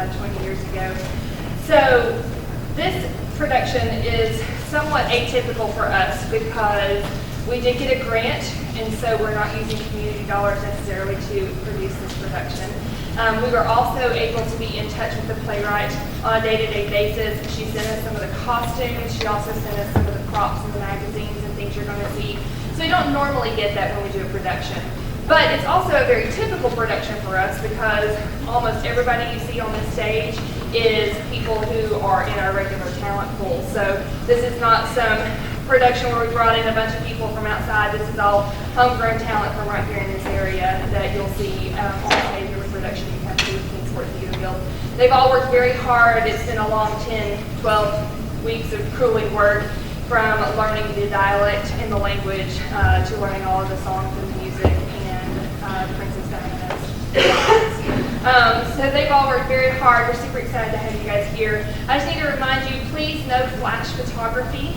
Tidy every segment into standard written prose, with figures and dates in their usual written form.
20 years ago. So this production is somewhat atypical for us because we did get a grant, and so we're not using community dollars necessarily to produce this production. We were also able to be in touch with the playwright on a day-to-day basis. She sent us some of the costumes. She also sent us some of the props and the magazines and things you're going to see. So we don't normally get that when we do a production. But it's also a very typical production for us because almost everybody you see on this stage is people who are in our regular talent pool. So this is not some production where we brought in a bunch of people from outside. This is all homegrown talent from right here in this area that you'll see on stage every production you have to do with Kingsport Theater Guild. They've all worked very hard. It's been a long 10, 12 weeks of grueling work, from learning the dialect and the language to learning all of the songs and the music and Princess Diana's. So they've all worked very hard. We're super excited to have you guys here. I just need to remind you, please no flash photography.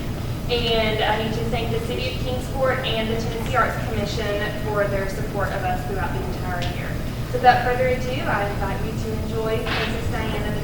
And I need to thank the City of Kingsport and the Tennessee Arts Commission for their support of us throughout the entire year. So without further ado, I invite you to enjoy Princess Diana.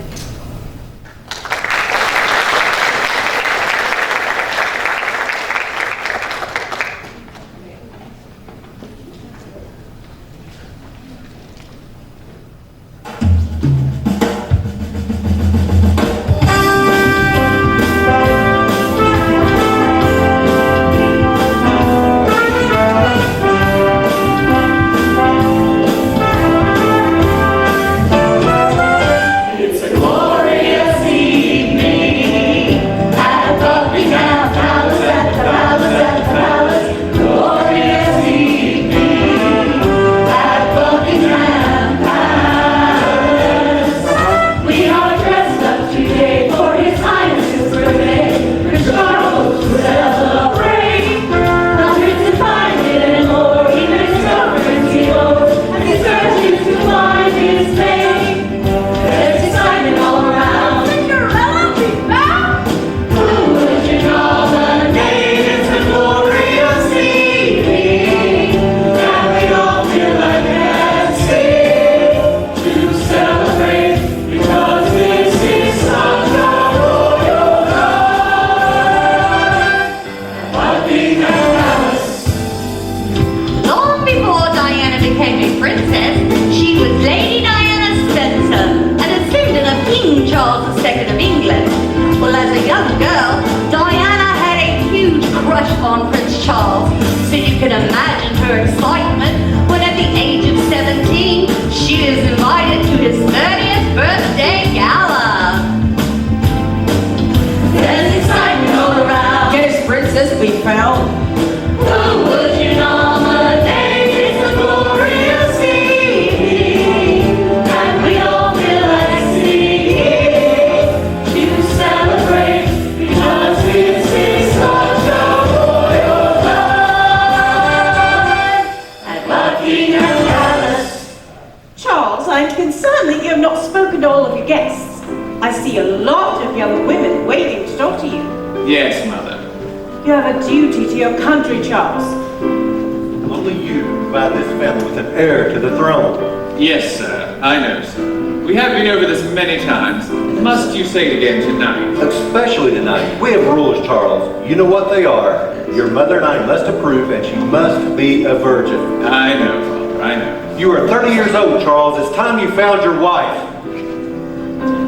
Yes, sir. I know, sir. We have been over this many times. Must you say it again tonight? Especially tonight. We have rules, Charles. You know what they are. Your mother and I must approve, and she must be a virgin. I know, Father. I know. You are 30 years old, Charles. It's time you found your wife.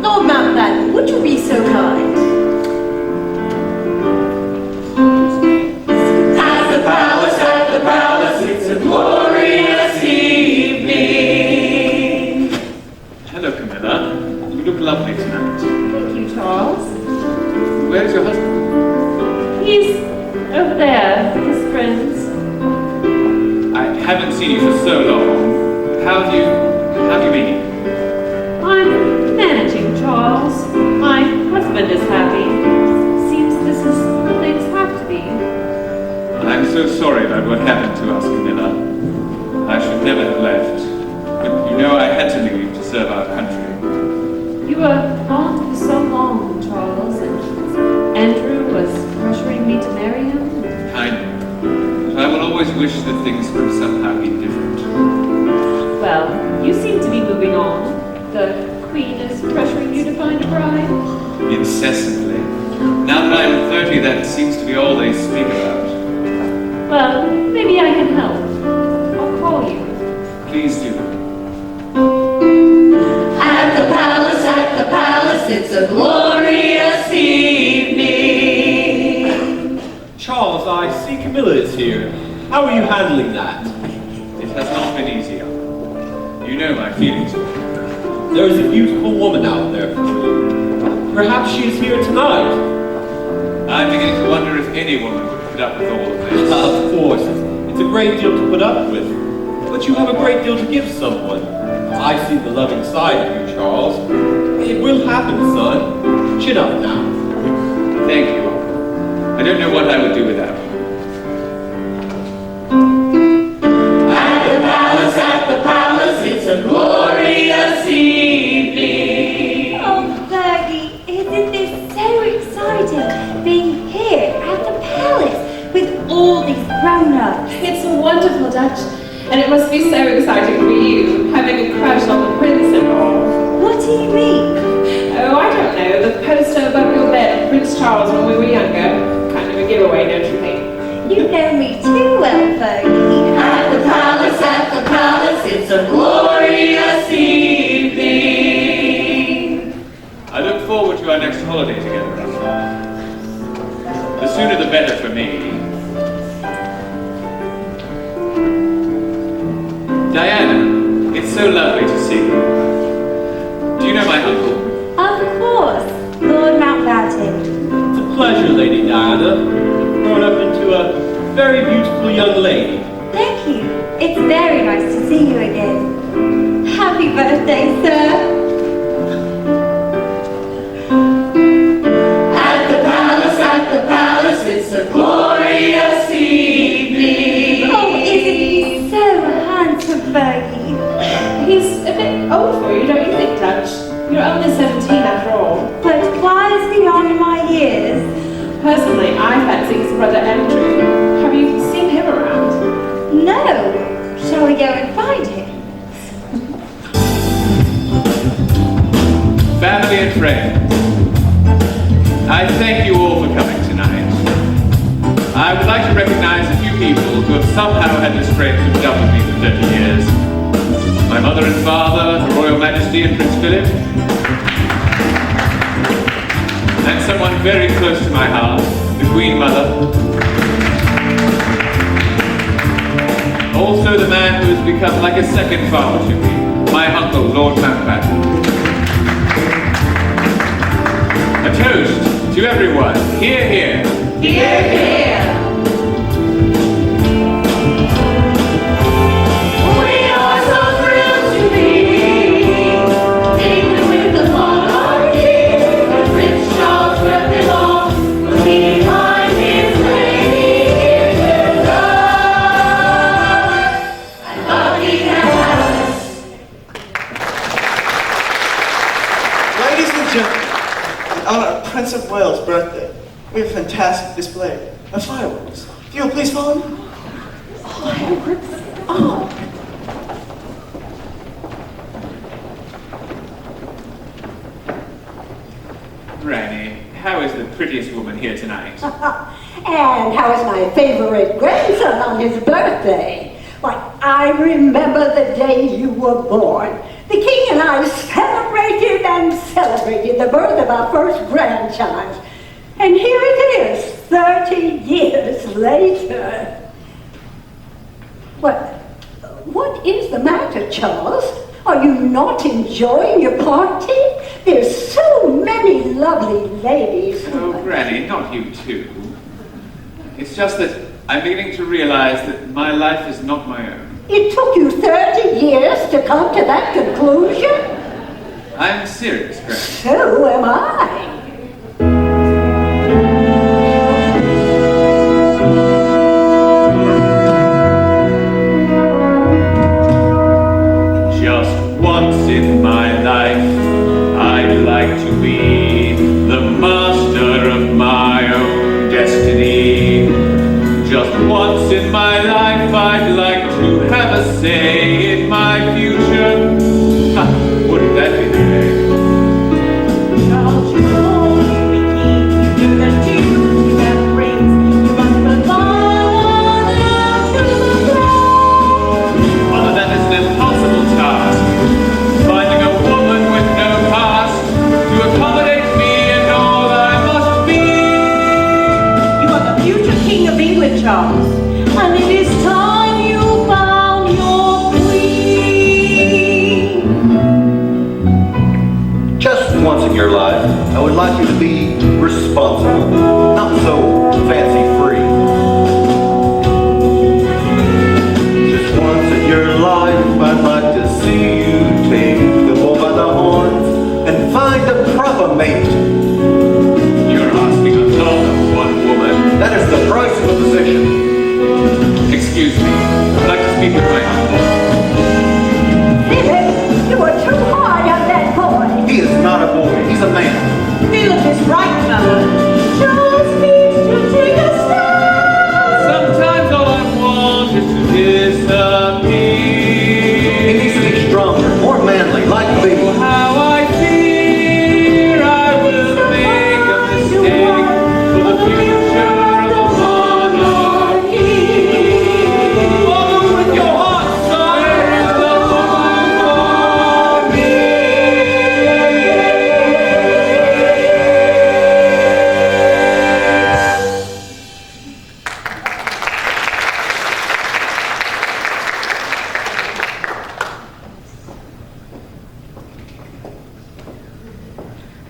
Lord Mountbatten, would you be so kind? At the palace, it's a glorious evening. Hello, Camilla. You look lovely tonight. Thank you, Charles. Where's your husband? He's over there with his friends. I haven't seen you for so long. How have you been? I'm managing, Charles. My husband is happy. Seems this is how things have to be. I'm so sorry about what happened to us, Camilla. I should never have left. But you know I had to leave to serve our country. You were gone for so long, Charles, and Andrew was pressuring me to marry him. I know. But I will always wish that things could somehow be different. Well, you seem to be moving on. The Queen is pressuring you to find a bride? Incessantly. Now that I'm 30, that seems to be all they speak about. Well, maybe I can help. I'll call you. Please do. At the palace, it's a glorious evening. Charles, I see Camilla is here. How are you handling that? It has not been easy, Uncle. You know my feelings for her. There is a beautiful woman out there for you. Perhaps she is here tonight. I'm beginning to wonder if any woman would put up with all of this. Of course, it's a great deal to put up with. But you have a great deal to give someone. I see the loving side of you, Charles. It will happen, son. Chin up now. Thank you, Uncle. I don't know what I would do without you. At the palace, it's a glorious evening. Oh, Fergie, isn't this so exciting, being here at the palace with all these grown-ups? It's wonderful, Dutch. And it must be so exciting for you, having a crush on the prince and all. What do you mean? Oh, I don't know. The poster above your bed of Prince Charles when we were younger. Kind of a giveaway, don't you think? You know me too well, Fergie. At the palace, it's a glorious evening. I look forward to our next holiday together, Uncle. The sooner the better for me. Diana, it's so lovely to see you. Do you know my uncle? Of course, Lord Mountbatten. It's a pleasure, Lady Diana. You've grown up into a very beautiful young lady. Thank you. It's very nice to see you again. Happy birthday, sir. At the palace, it's a glorious evening. Oh, isn't he so handsome, Fergie? He's a bit old for you, don't you think, Dutch? You're only 17 after all. But wise beyond my years. Personally, I fancy his brother Andrew. Have you seen him around? No. Shall we go and find him? Family and friends, I thank you all for coming tonight. I would like to recognize a few people who have somehow had the strength to govern me for 30 years. My mother and father, Her Royal Majesty and Prince Philip, and someone very close to my heart, the Queen Mother. Also the man who has become like a second father to me, my uncle, Lord Mountbatten. A toast to everyone. Hear, hear. Hear, hear. We are so thrilled to be England with the monarchy. Prince Charles swept them off, was behind his lady here to love and Buckingham Palace. Ladies and gentlemen, in honor of Prince of Wales' birthday, we have a fantastic display of fireworks. If you'll please follow me. Granny, how is the prettiest woman here tonight? And how is my favorite grandson on his birthday? Why, I remember the day you were born. The king and I celebrated and celebrated the birth of our first grandchild. And here it is, 30 years later. What is the matter, Charles? Are you not enjoying your party? There's so many lovely ladies. Oh, Granny, not you too. It's just that I'm beginning to realize that my life is not my own. It took you 30 years to come to that conclusion? I'm serious, Granny. So am I. Just once in my life, I'd like to be the master of my own destiny. Just once in my life, I'd like to have a say in my future. Ha, wouldn't that be great? once in your life, I would like you to be responsible, not so fancy-free. Just once in your life, I'd like to see you take the bull by the horns and find a proper mate. You're asking a lot of one woman. That is the price of a position. Excuse me. I'd like to speak with my uncle. Philip, you were too hard on that boy. He is not a boy, he's a man. Philip is right, Mother. Charles needs to take a stand. Sometimes all I want is to disappear. He needs to be stronger, more manly, like me. How I fear I will make a mistake for the future of the monarchy. Follow with your heart, son. Where is the woman for me?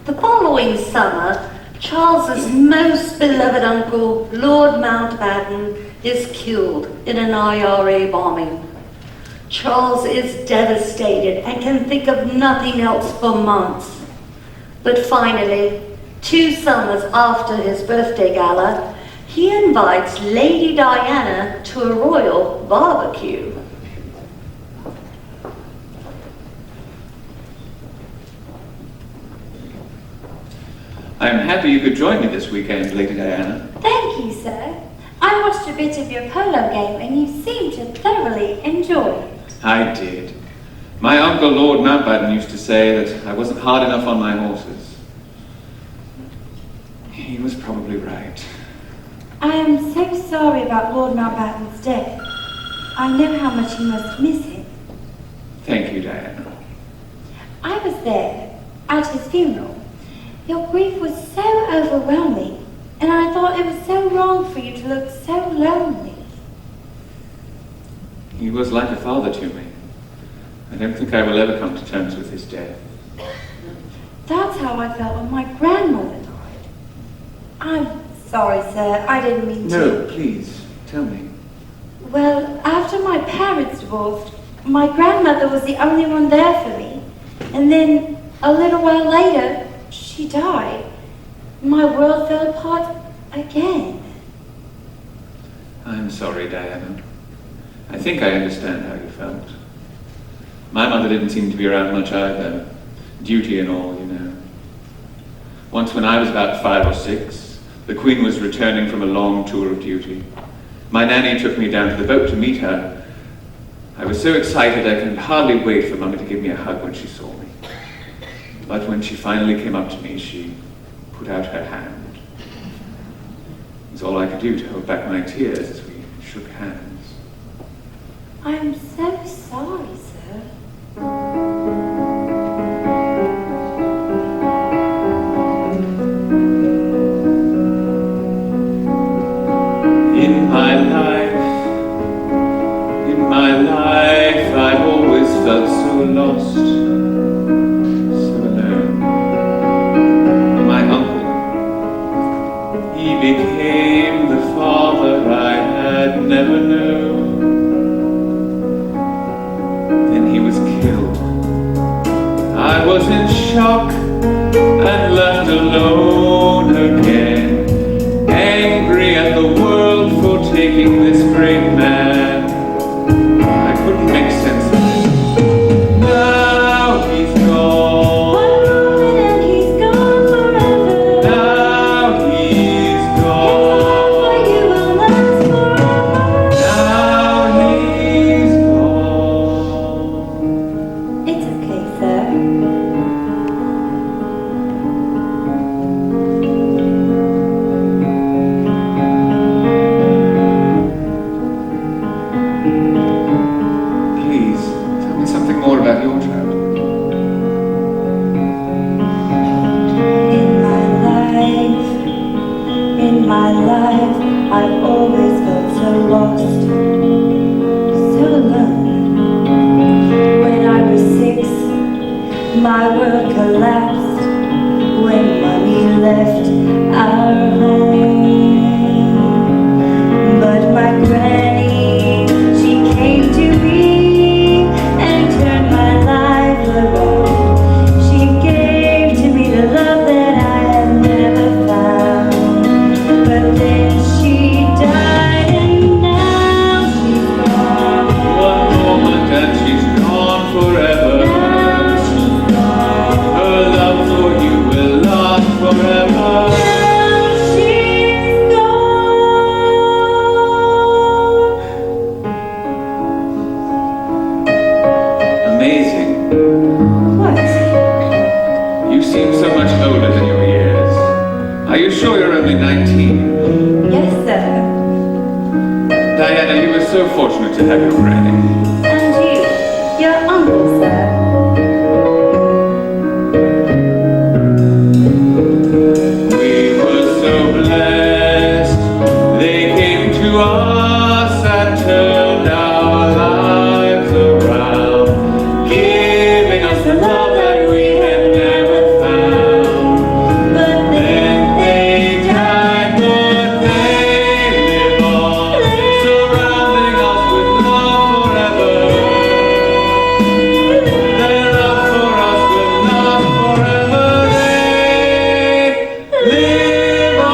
The following summer, Charles's most beloved uncle, Lord Mountbatten, is killed in an IRA bombing. Charles is devastated and can think of nothing else for months. But finally, 2 summers after his birthday gala, he invites Lady Diana to a royal barbecue. I am happy you could join me this weekend, Lady Diana. Thank you, sir. I watched a bit of your polo game and you seemed to thoroughly enjoy it. I did. My uncle, Lord Mountbatten, used to say that I wasn't hard enough on my horses. He was probably right. I am so sorry about Lord Mountbatten's death. I know how much you must miss him. Thank you, Diana. I was there at his funeral. Your grief was so overwhelming, and I thought it was so wrong for you to look so lonely. He was like a father to me. I don't think I will ever come to terms with his death. That's how I felt when my grandmother died. I'm sorry, sir. I didn't mean to. No, please, tell me. Well, after my parents divorced, my grandmother was the only one there for me. And then, a little while later, she died. My world fell apart again. I'm sorry, Diana. I think I understand how you felt. My mother didn't seem to be around much either. Duty and all, you know. Once when I was about 5 or 6, the Queen was returning from a long tour of duty. My nanny took me down to the boat to meet her. I was so excited I could hardly wait for Mummy to give me a hug when she saw me. But when she finally came up to me, she put out her hand. It was all I could do to hold back my tears as we shook hands. I'm so sorry, sir. In my life, I've always felt so lost, so alone. My uncle, he became the father I had never known. Then he was killed. I was in shock and left alone again, angry at the world for taking this great man. I couldn't make sense of it. Now he's gone. One moment and he's gone forever. Now he's His love for gone. you will last forever. Now he's gone. It's okay, sir. Please, tell me something more about your child. In my life, I've always felt so lost, so alone. When I was 6, my world collapsed. left our home. But my granny, she came to me and turned my life around. She gave to me the love that I had never found. But then she died and now she's gone. One moment and she's gone forever. Now she's gone. Her love for you will last forever. Now she's gone. Amazing. What? You seem so much older than your years. Are you sure you're only 19? Yes, sir. Diana, you were so fortunate to have your granny. And you, your uncle, sir. We were so blessed. They came to us and turned our lives around, giving us the love that we had never found. But Then they died, but they live on, surrounding us with love forever. Their love for us will last forever. They live on.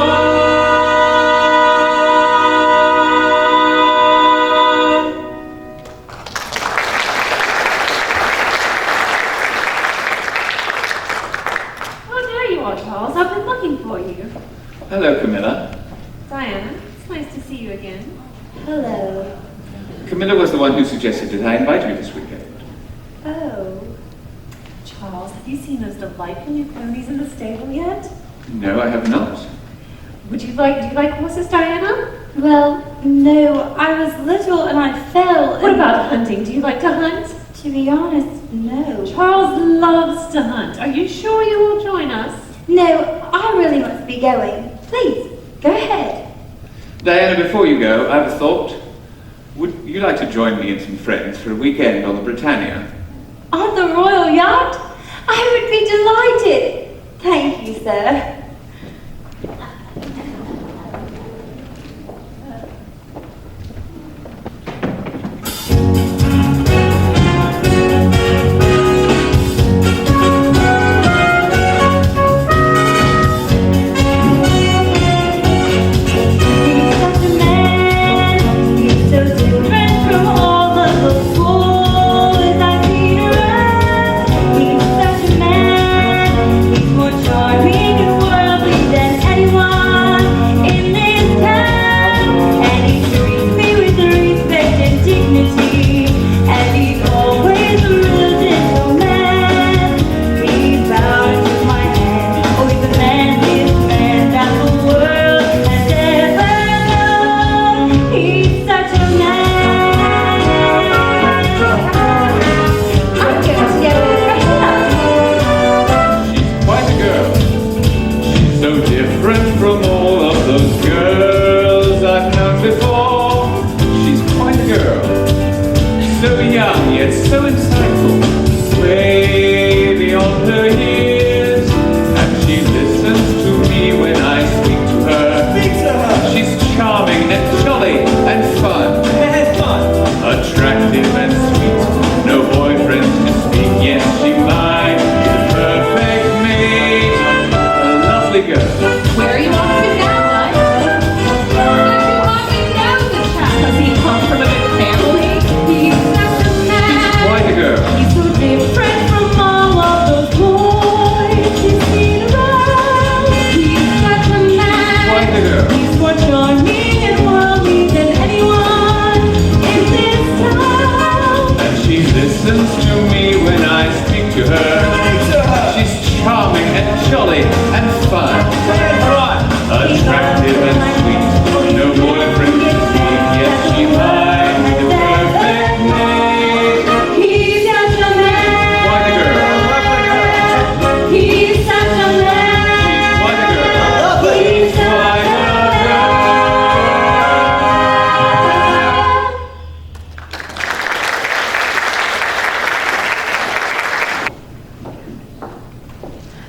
Oh, there you are, Charles. I've been looking for you. Hello, Camilla. Diana, it's nice to see you again. hello. Camilla was the one who suggested that I invite you this weekend. Oh. Charles, have you seen those delightful new ponies in the stable yet? No, I have not. Do you like horses, Diana? Well, no, I was little and I fell. What about hunting? Do you like to hunt? To be honest, no. Charles loves to hunt. Are you sure you will join us? No, I really must be going. Please, go ahead. Diana, before you go, I have a thought. Would you like to join me and some friends for a weekend on the Britannia? On the royal yacht? I would be delighted. Thank you, sir.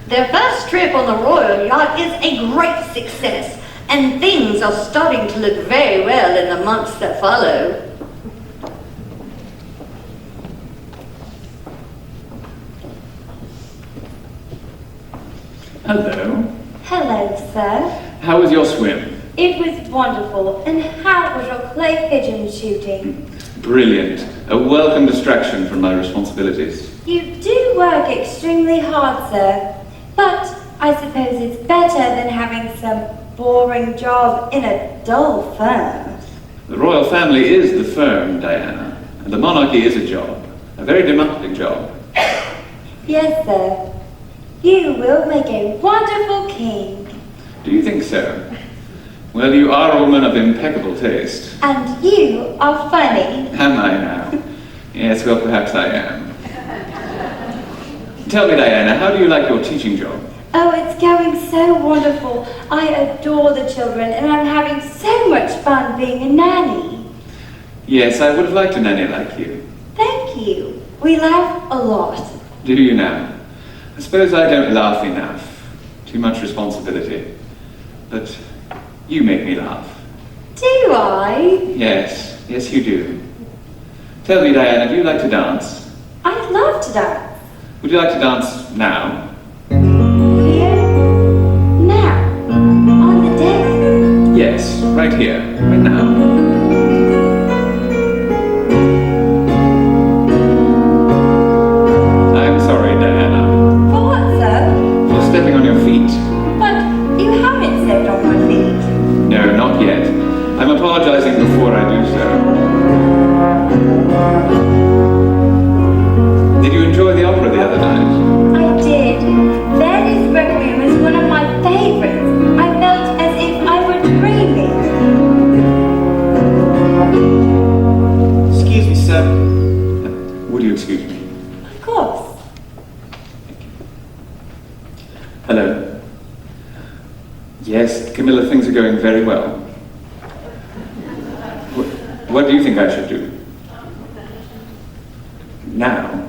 Their first trip on the royal yacht is a great success, and things are starting to look very well in the months that follow. Hello. Hello, sir. How was your swim? It was wonderful. And how was your clay pigeon shooting? Brilliant. A welcome distraction from my responsibilities. You do work extremely hard, sir. But I suppose it's better than having some boring job in a dull firm. The royal family is the firm, Diana, and the monarchy is a job, a very demanding job. Yes, sir. You will make a wonderful king. Do you think so? Well, you are a woman of impeccable taste. And you are funny. Am I now? Yes, well, perhaps I am. Tell me, Diana, how do you like your teaching job? Oh, it's going so wonderful. I adore the children, and I'm having so much fun being a nanny. Yes, I would have liked a nanny like you. Thank you. We laugh a lot. Do you now? I suppose I don't laugh enough. Too much responsibility. But you make me laugh. Do I? Yes, yes you do. Tell me, Diana, do you like to dance? I'd love to dance. Would you like to dance now? Here? Now? On the deck? Yes, right here, right now. I'm sorry, Diana. For what, sir? For stepping on your feet. But you haven't stepped on my feet. No, not yet. I'm apologizing before I do so. Did you enjoy the opera the other night? I did. Verdi's Requiem was one of my favorites. I felt as if I were dreaming. Excuse me, sir. Would you excuse me? Of course. Hello. Yes, Camilla, things are going very well. What do you think I should do? Now?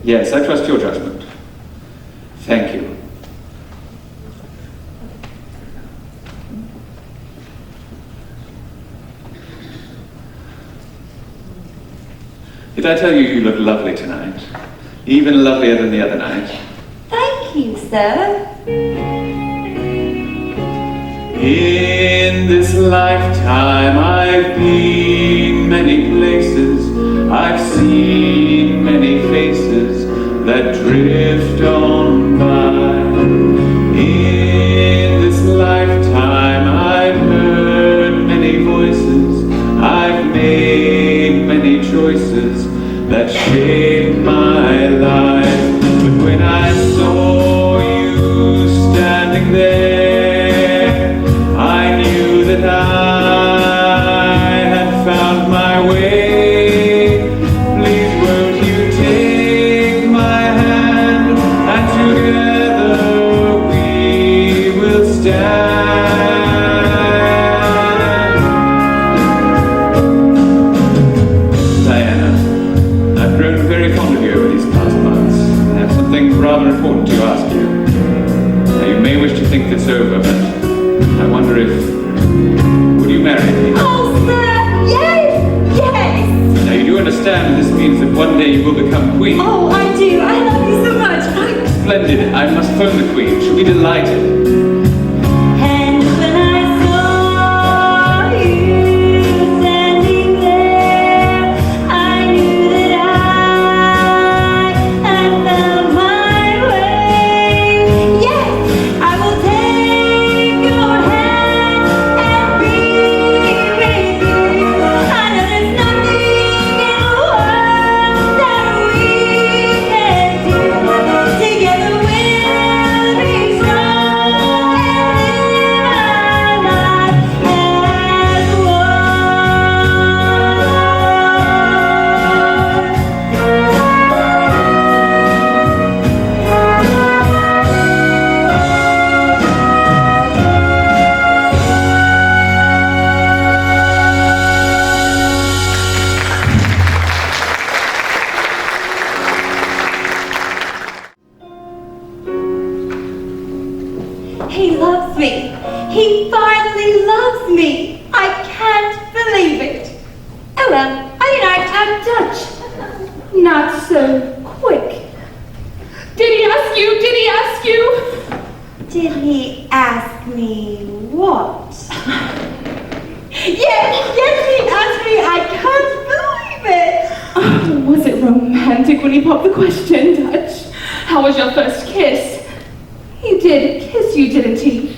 Yes, I trust your judgment. Thank you. Did I tell you you look lovely tonight? Even lovelier than the other night. Thank you, sir. In this lifetime I've been many places, I've seen many faces that drift on by. In this lifetime I've heard many voices, I've made many choices that shaped my life. But when I saw you standing there, I knew that I had found my way. Please won't you take my hand, and together we will stand. Diana, I've grown very fond of you over these past months. I have something rather important to ask you. Now, you may wish to think this over, but I wonder if... would you marry me? Oh, sir! Yes! Yes! Now, you do understand this means that one day you will become queen. Oh, I do. I love you so much. Splendid. I must phone the queen. She'll be delighted. And when I saw you standing there, I knew that I had found my way. Yes, I will take your hand and be with you. I know there's nothing in the world that we can do. Together we'll be strong. He loves me. He finally loves me. I can't believe it. Oh well, I'm Dutch. Not so quick. Did he ask you? Did he ask you? Did he ask me what? Yes, he asked me. I can't believe it. Oh, was it romantic when he popped the question, Dutch? How was your first kiss? He did kiss you, didn't he?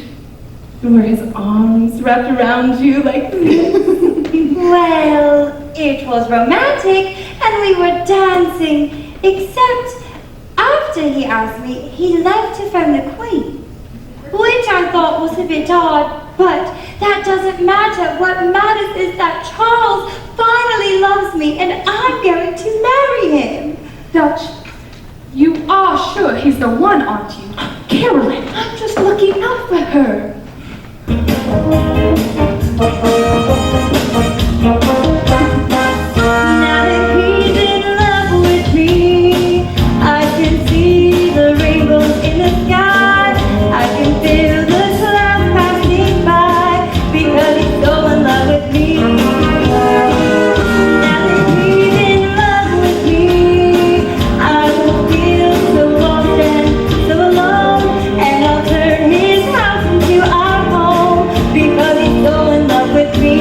Were his arms wrapped around you like this? Well, it was romantic and we were dancing, except after he asked me, he left to phone the Queen, which I thought was a bit odd, but that doesn't matter. What matters is that Charles finally loves me and I'm going to marry him. Dutch, you are sure he's the one, aren't you? Carolyn, I'm just looking out for her. Now that he's in love with me, I can see the rainbows in the sky. I can feel the clouds passing by because he's so in love with me. Now that he's in love with me, I will feel so lost and so alone, and I'll turn his house into our home because he's so in love with me.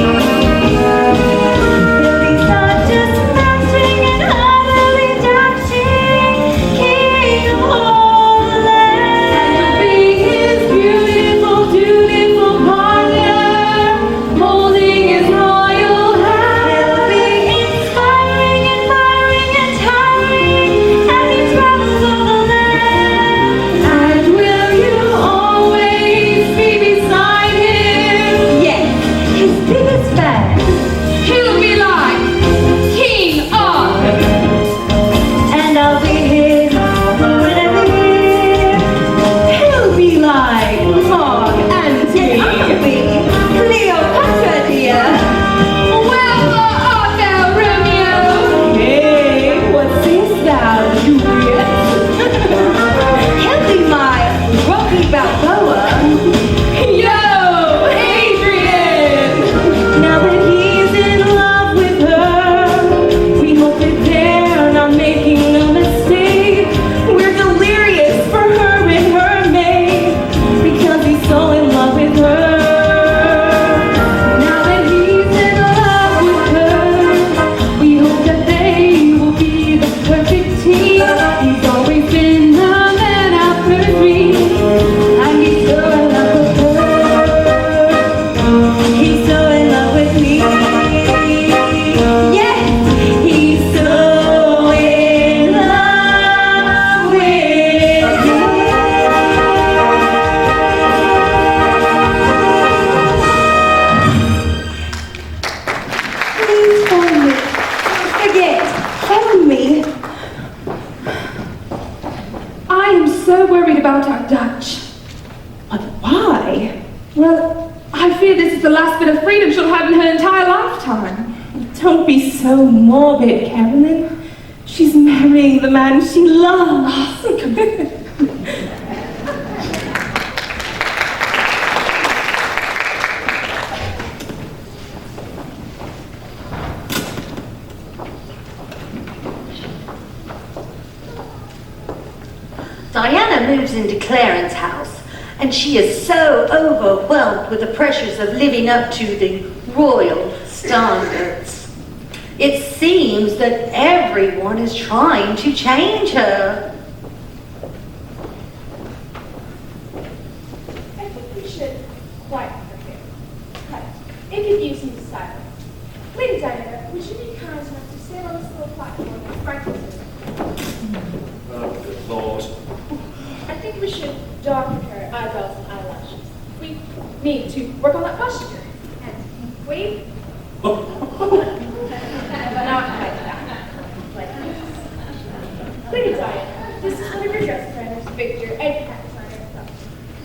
Don't be so morbid, Carolyn. She's marrying the man she loves. Diana moves into Clarence house, and she is so overwhelmed with the pressures of living up to the royal standards. It seems that everyone is trying to change her. I think we should quieten her here. But it could use some silence. Lady Diana, would you be kind enough to stand on this little platform and practice it? Oh, good Lord. I think we should darken her eyebrows and eyelashes. We need to work on that posture. And wave. Not like that. Like this. Lady Diana, this is one of your dress designers, Victor and Cat designer.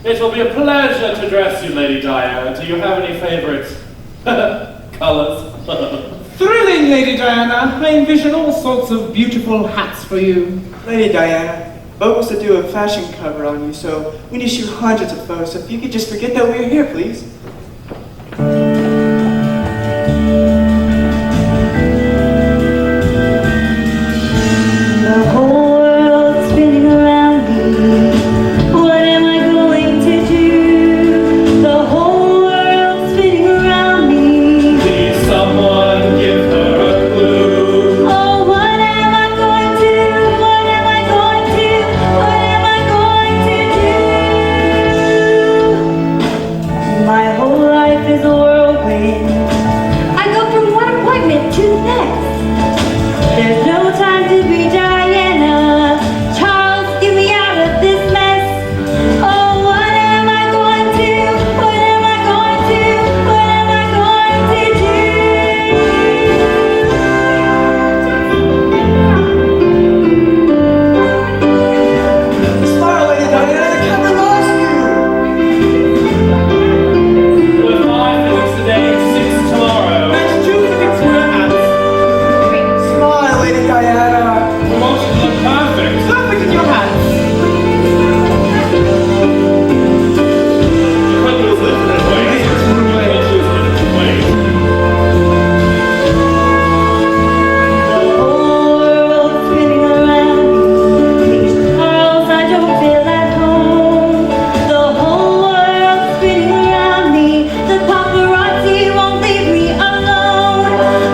It will be a pleasure to dress you, Lady Diana. Do you have any favorite colors? Thrilling, Lady Diana. I envision all sorts of beautiful hats for you. Lady Diana, Vogue was to do a fashion cover on you, so we need to shoot hundreds of photos. So if you could just forget that we're here, please. The whole world's spinning around me. What am I going to do? The whole world's spinning around me. Please, someone give her a clue. Oh, what am I going to do? What am I going to do? What am I going to do? My whole life is a whirlwind. I go from one appointment to the next. There's no time to be Diana. Charles, get me out of this mess. Oh, what am I going to do? What am I going to do? What am I going to Smile, Lady Diana, the camera lost We're 5 minutes today, 6 tomorrow. That's true, it's your hands. Smile, Lady Diana. We want you to look perfect. Stop licking your hands. You couldn't lose it in a way. You couldn't lose it in a way. The whole world's spinning around me. Charles, I don't feel at home. The whole world's spinning around me. The paparazzi won't leave me alone.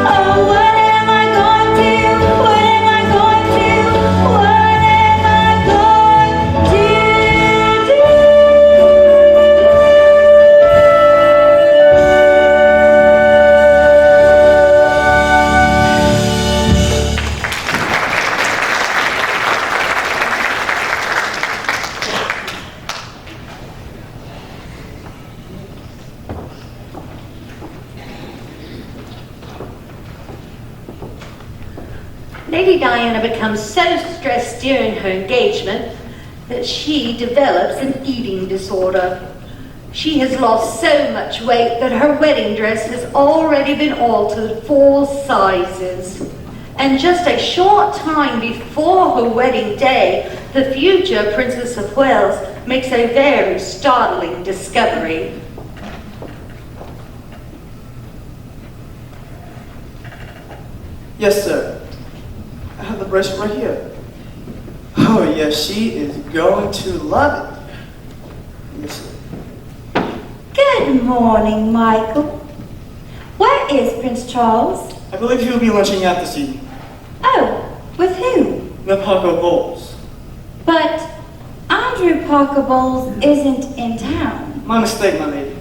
Oh, what am I going to do? What am I going to do? What am I going to do? Lady Diana becomes so stressed during her engagement that she develops an eating disorder. She has lost so much weight that her wedding dress has already been altered 4 sizes. And just a short time before her wedding day, the future Princess of Wales makes a very startling discovery. Yes, sir. I have the bracelet right here. Oh, yes, she is going to love it. Let me see. Good morning, Michael. Where is Prince Charles? I believe he will be lunching out this evening. Oh, with whom? The Paco Bowles. But Andrew Parker Bowles isn't in town. My mistake, my lady.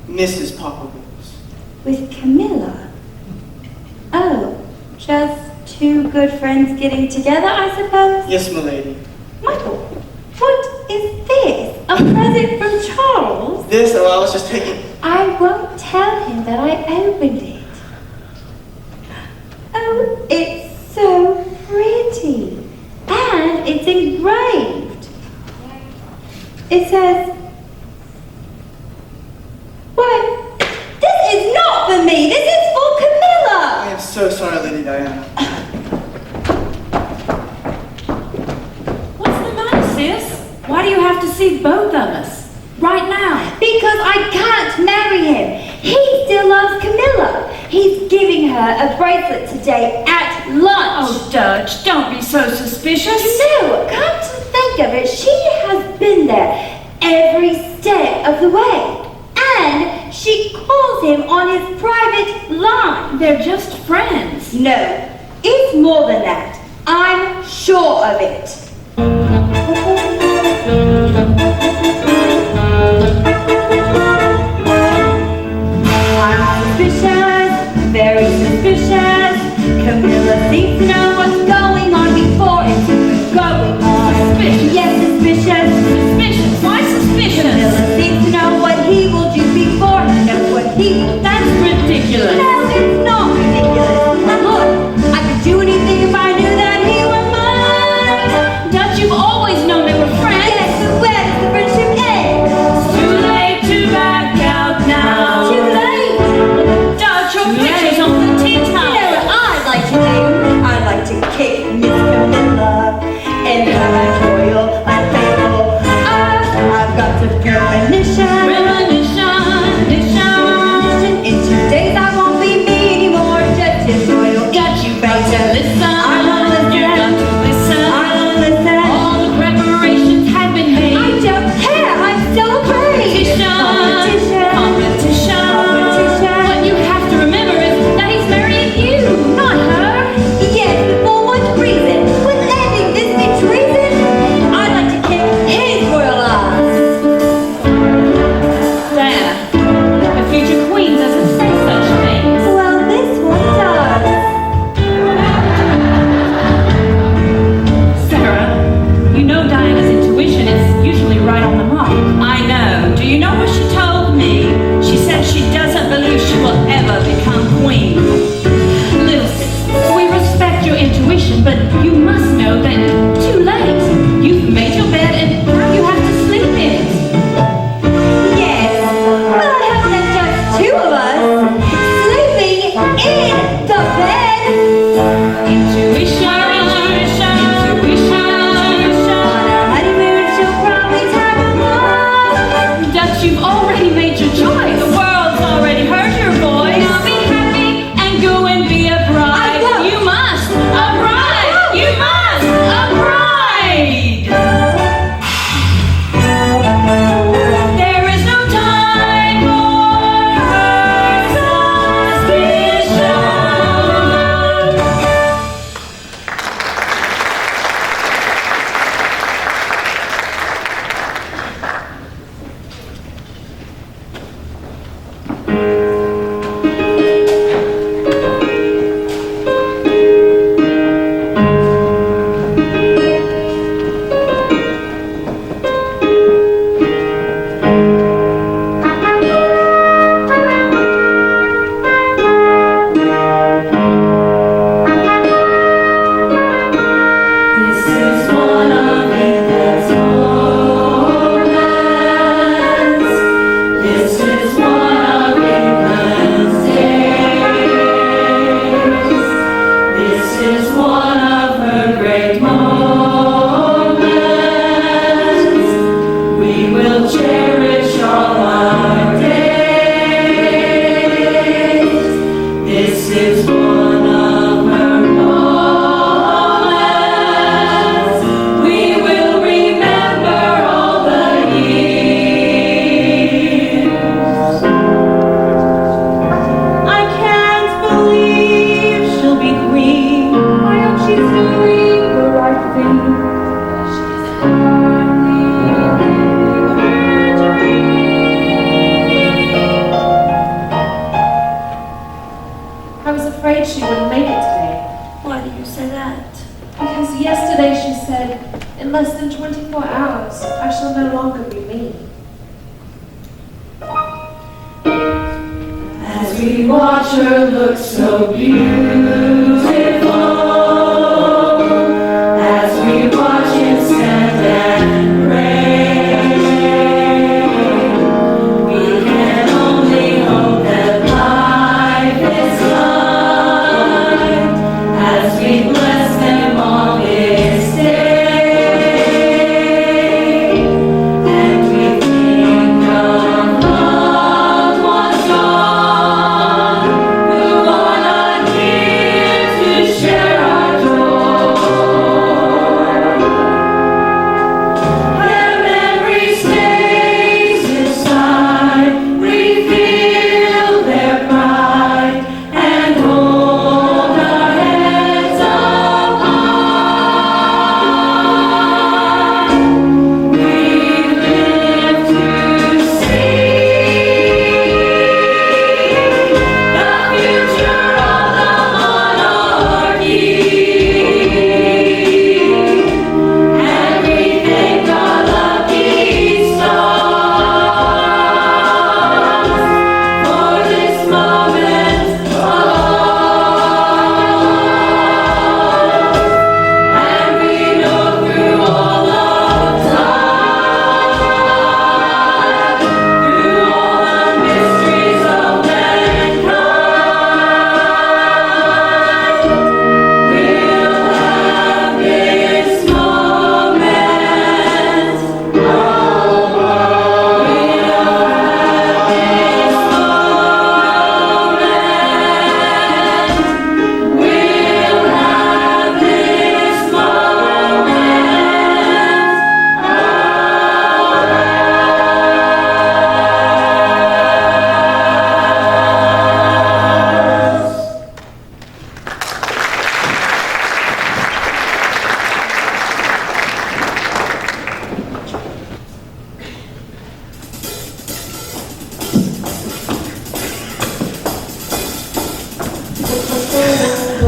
Mrs. Paco Bowles. With Camilla. Oh, just 2 good friends getting together, I suppose? Yes, my lady. Michael, what is this? A present from Charles? This, oh, I was just taking... I won't tell him that I opened it. Oh, it's so pretty. And it's engraved. It says, why, this is not for me. This is for Camilla. I am so sorry, Lady Diana. What's the matter, sis? Why do you have to see both of us? Right now? Because I can't marry him. He still loves Camilla. He's giving her a bracelet today at lunch. Oh, Dutch, don't be so suspicious. No, come to think of it, she has been there every step of the way. And she calls him on his private line. They're just friends. No, it's more than that. I'm sure of it. I'm suspicious, very suspicious. Camilla seems to know what's going on before it's going on. Suspicious. Yes, suspicious. Suspicious? Why suspicious? Camilla seems to know what he will do before he knows what he will do. That's ridiculous. No, it's not ridiculous. And look, I could do anything if I knew that he were mine. Dutch, you've always known they were friends. Yes, but of premonition. In 2 days I won't be me anymore, just as loyal. Got you better listen. I won't listen. You got to listen. I won't listen. All the preparations have been made. I don't care, I'm still afraid. Competition. Competition. What you have to remember is that he's marrying you, not her. Yes, but for what reason? Would landing this be treason? I'd like to kick his royal ass. Diana, the future queen doesn't say such things. Well, this one does. Sarah, you know Diana's intuition is usually right on the mark. I know. Do you know what she told me? She said she doesn't believe she will ever become queen. Little sis, we respect your intuition, but you must know that too late. You've made your bed and now you have to sleep in it. Yes, but I hope there's just 2 of us sleeping in the bed. Intuition. On a honeymoon, she'll probably tag along. Dutch, you've already made your choice. The world's already heard your voice. Now be happy and go and be a bride. I won't. You must. A bride. You must. A bride. There is no time for suspicion. This is one of England's moments. This is one of England's days. This is one of her great moments. We will cherish all our days. This is one of her moments. We will remember all the years. I can't believe she'll be queen. I hope she's doing the right thing. She's hardly I was afraid she wouldn't make it today. Why do you say that? Because yesterday she said, in less than 24 hours, I shall no longer be me. As we watch her look so beautiful, as we watch him stand and pray, we can only hope that life is kind as we bless them on this day, and we think of loved ones gone who on a dear to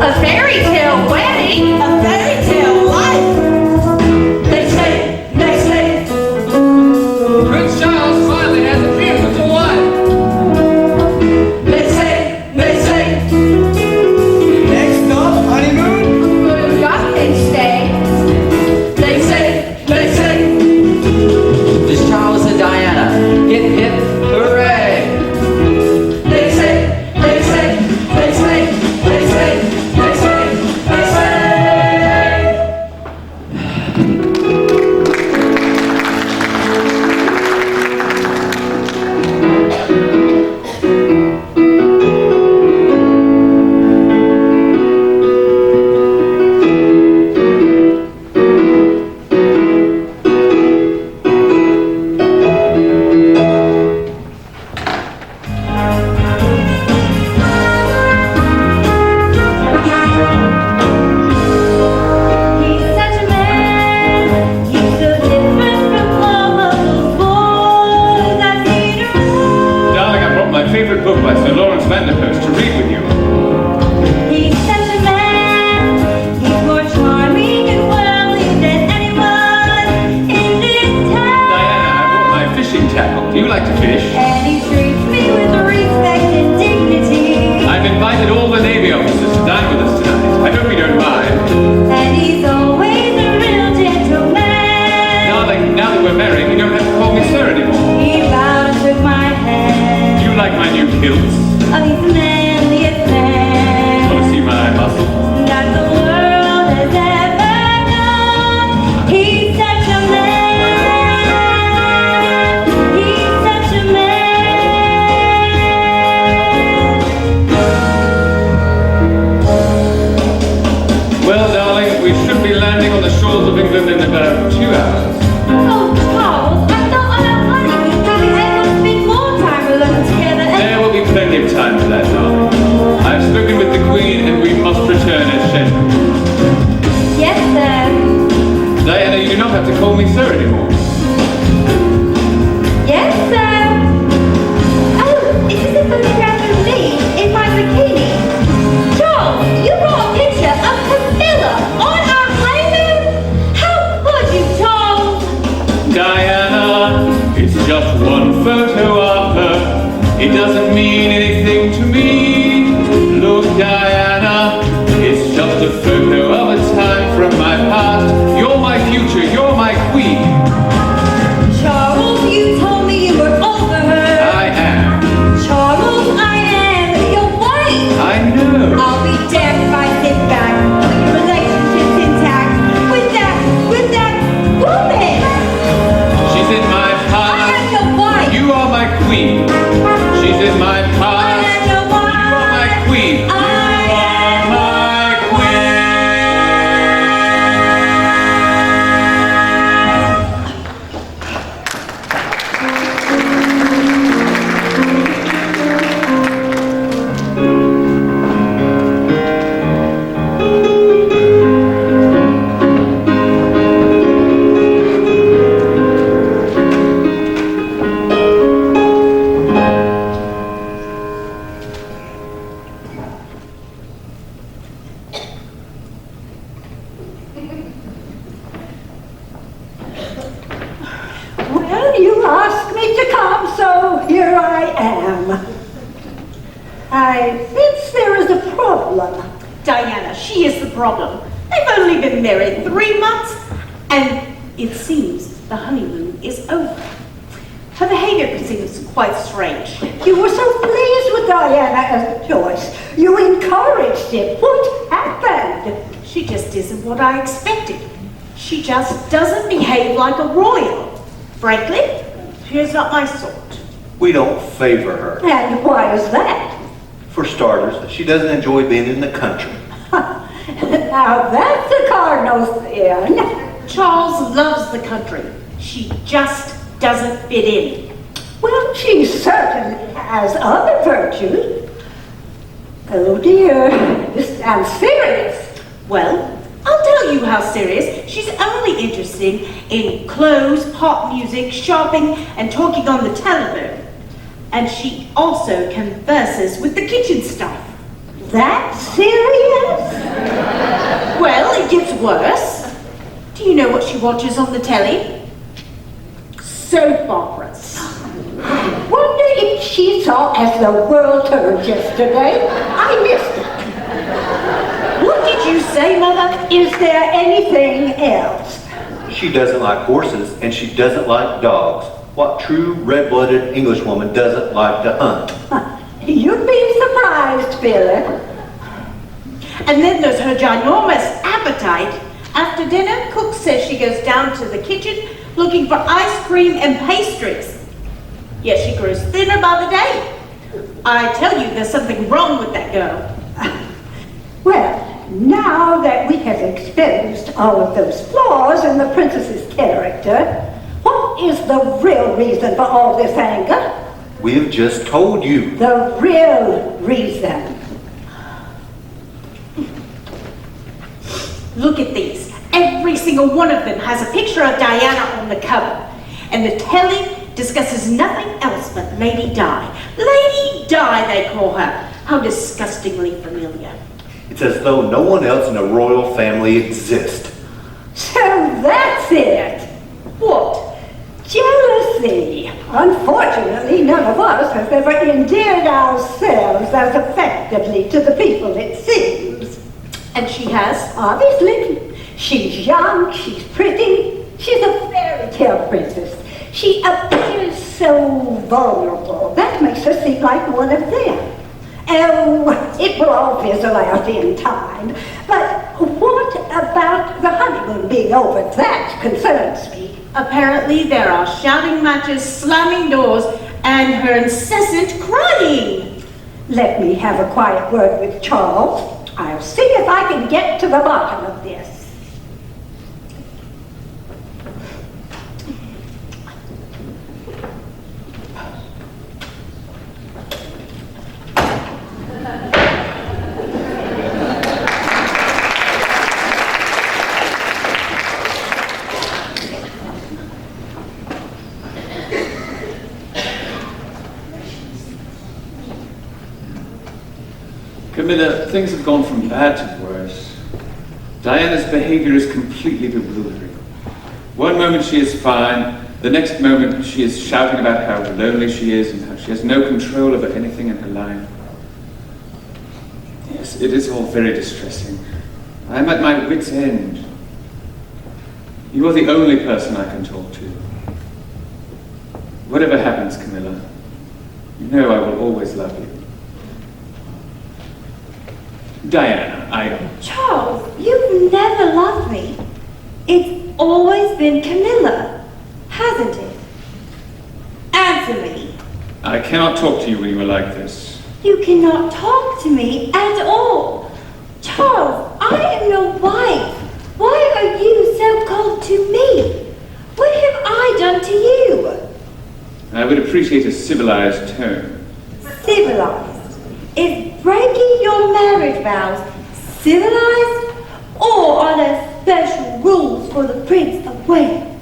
A fairy tale wedding? A fairy tale life. They say, Prince Charles finally has a beautiful wife. they say, Next up, honeymoon. Y'all can stay. they say, Miss Charles and Diana. Hip, hip, hooray! they say, they say, they say, they say, they say, they say. He's such a man. He's so different from all of those boys I've seen around. Darling, I brought my favorite book by Sir Lawrence Vanderpost to read with you. He's such a man. He's more charming and worldly than anyone in this town. Diana, I brought my fishing tackle. Do you like to fish? And he treats me with respect and dignity. I've invited all the Navy officers to dine with us tonight. I hope you don't mind. And he's always a real gentleman. Darling, now that we're married, you don't have to call me sir anymore. He bowed and took my hand. Do you like my new kilts? Oh, he's the manliest man Want to see my muscles? that the world has ever known. He's such a man. He's such a man. Well, darling, we should be landing on the shores of England in about 2 hours. Oh, Charles, I thought on our honeymoon we'd be able to spend more time alone together. There will be plenty of time for that, darling. I've spoken with the Queen and we must return as scheduled. Yes, sir. Diana, you do not have to call me sir anymore. Yes, sir. Oh, is this a photograph of me in my bikini? Charles, you brought a picture of Camilla on our honeymoon? How could you, Charles? Diana, it's just one photo of her. It doesn't mean anything to me. Look, Diana, it's just a photo of a time from my past. You're my future, you're my queen. Charles, you told me you were over her. I am. Charles, I am your wife. I know. I'll be damned if I sit back with your relationship's intact with that woman. She's in my I past. am your wife. You are my queen. She's in my I past. am your wife. You are my queen. You are my queen. Well, you asked me to come, so here I am. I sense there is a problem. Diana, she is the problem. They've only been married 3 months, and it seems the honeymoon is over. Her behavior seems quite strange. You were so pleased with Diana as a choice. You encouraged it. What happened? She just isn't what I expected. She just doesn't behave like a royal. Frankly, she is not my sort. We don't favor her. And why is that? For starters, she doesn't enjoy being in the country. Now that's a cardinal sin. Charles loves the country. She just doesn't fit in. Well, she certainly has other virtues. Oh dear, this sounds serious. Well, I'll tell you how serious. She's only interested in clothes, pop music, shopping, and talking on the telephone. And she also converses with the kitchen staff. That serious? Well, it gets worse. Do you know what she watches on the telly? Soap operas. I wonder if she saw As the World Turned yesterday. I missed it. What did you say, Mother? Is there anything else? She doesn't like horses, and she doesn't like dogs. What true red-blooded Englishwoman doesn't like to hunt? You'd be surprised, Philip. And then there's her ginormous appetite. After dinner, Cook says she goes down to the kitchen looking for ice cream and pastries. Yes, she grows thinner by the day. I tell you, there's something wrong with that girl. Well, now that we have exposed all of those flaws in the princess's character, what is the real reason for all this anger? We have just told you. The real reason. Look at these. Every single one of them has a picture of Diana on the cover. And the telly discusses nothing else but Lady Di. Lady Di, they call her. How disgustingly familiar. It's as though no one else in the royal family exists. So that's it. What? Jealousy. Unfortunately, none of us has ever endeared ourselves as effectively to the people, it seems. And she has? Obviously. She's young, she's pretty, she's a fairy tale princess. She appears so vulnerable. That makes her seem like one of them. Oh, it will all fizzle out in time. But what about the honeymoon being over? That concerns me. Apparently there are shouting matches, slamming doors, and her incessant crying. Let me have a quiet word with Charles. I'll see if I can get to the bottom of this. Camilla, things have gone from bad to worse. Diana's behavior is completely bewildering. One moment she is fine, the next moment she is shouting about how lonely she is and how she has no control over anything in her life. Yes, it is all very distressing. I am at my wit's end. You are the only person I can talk to. Whatever happens, Camilla, you know I will always love you. Diana, Charles, you've never loved me. It's always been Camilla, hasn't it? Answer me. I cannot talk to you when you are like this. You cannot talk to me at all. Charles, I am your wife. Why are you so cold to me? What have I done to you? I would appreciate a civilized tone. Civilized? Is breaking your marriage vows civilized? Or are there special rules for the Prince of Wales?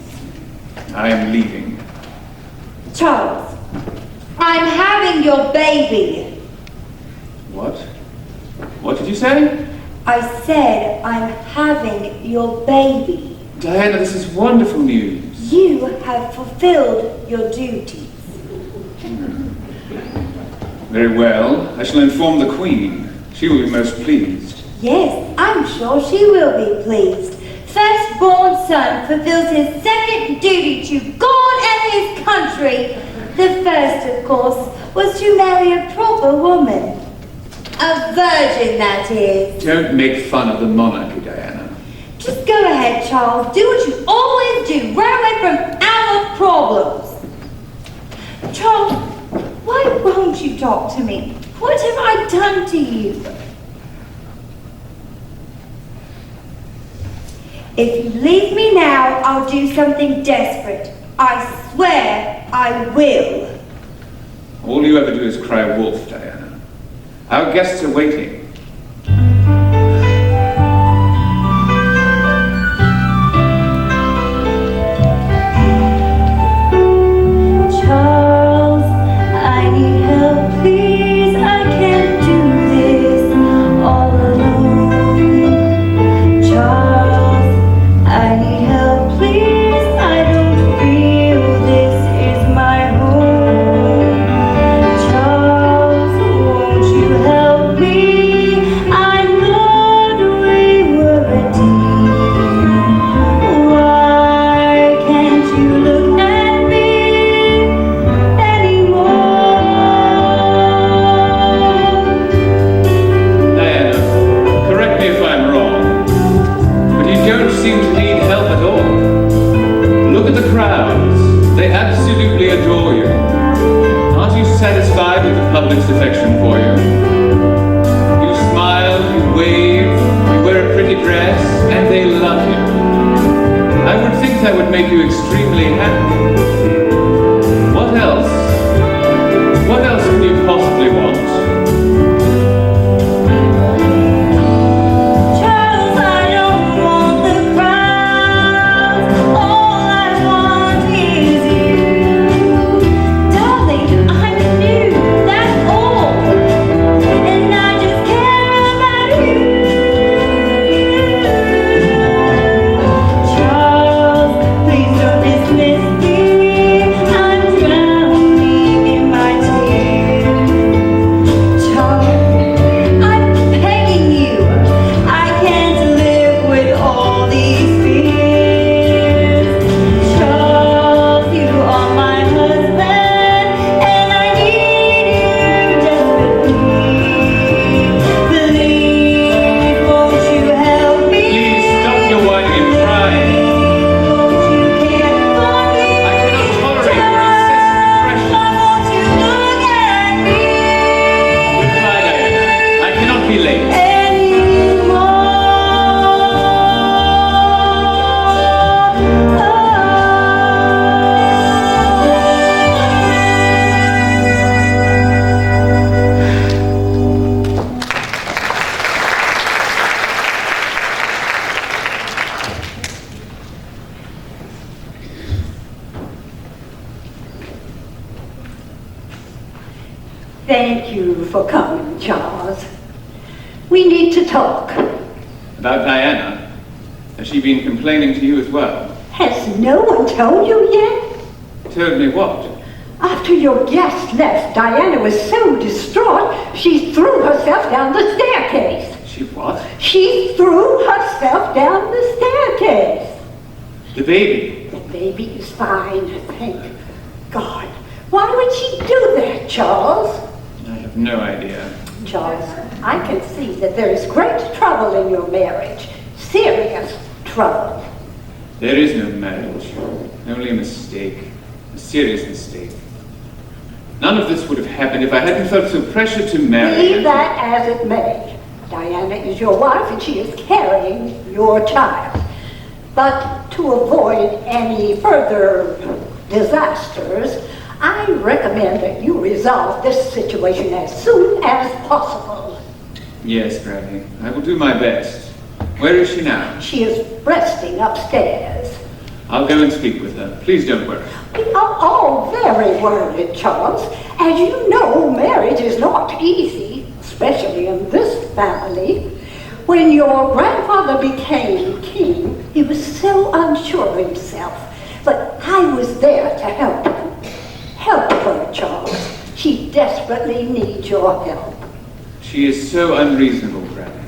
I am leaving. Charles, I'm having your baby. What? What did you say? I said I'm having your baby. Diana, this is wonderful news. You have fulfilled your duties. Very well. I shall inform the Queen. She will be most pleased. Yes, I'm sure she will be pleased. Firstborn son fulfills his second duty to God and his country. The first, of course, was to marry a proper woman. A virgin, that is. Don't make fun of the monarchy, Diana. Just go ahead, Charles. Do what you always do. Run away from our problems. Charles, why won't you talk to me? What have I done to you? If you leave me now, I'll do something desperate. I swear I will. All you ever do is cry wolf, Diana. Our guests are waiting. Charles, I need help, please. I can't do this. its affection for you. You smile, you wave, you wear a pretty dress, and they love you. I would think that would make you extremely happy. What else? What else can you possibly want? Thank you for coming, Charles. We need to talk. About Diana? Has she been complaining to you as well? Has no one told you yet? Told me what? After your guest left, Diana was so distraught, she threw herself down the staircase. She what? She threw herself down the staircase. The baby? The baby is fine, thank God. Why would she do that, Charles? I have no idea. Charles, I can see that there is great trouble in your marriage. Serious trouble. There is no marriage. Only a mistake. A serious mistake. None of this would have happened if I hadn't felt so pressured to marry. Believe that as it may. Diana is your wife and she is carrying your child. But to avoid any further disasters, I recommend that you resolve this situation as soon as possible. Yes, Granny. I will do my best. Where is she now? She is resting upstairs. I'll go and speak with her. Please don't worry. We are all very worried, Charles. As you know, marriage is not easy, especially in this family. When your grandfather became king, he was so unsure of himself. But I was there to help him. Help her, Charles. She desperately needs your help. She is so unreasonable, Granny.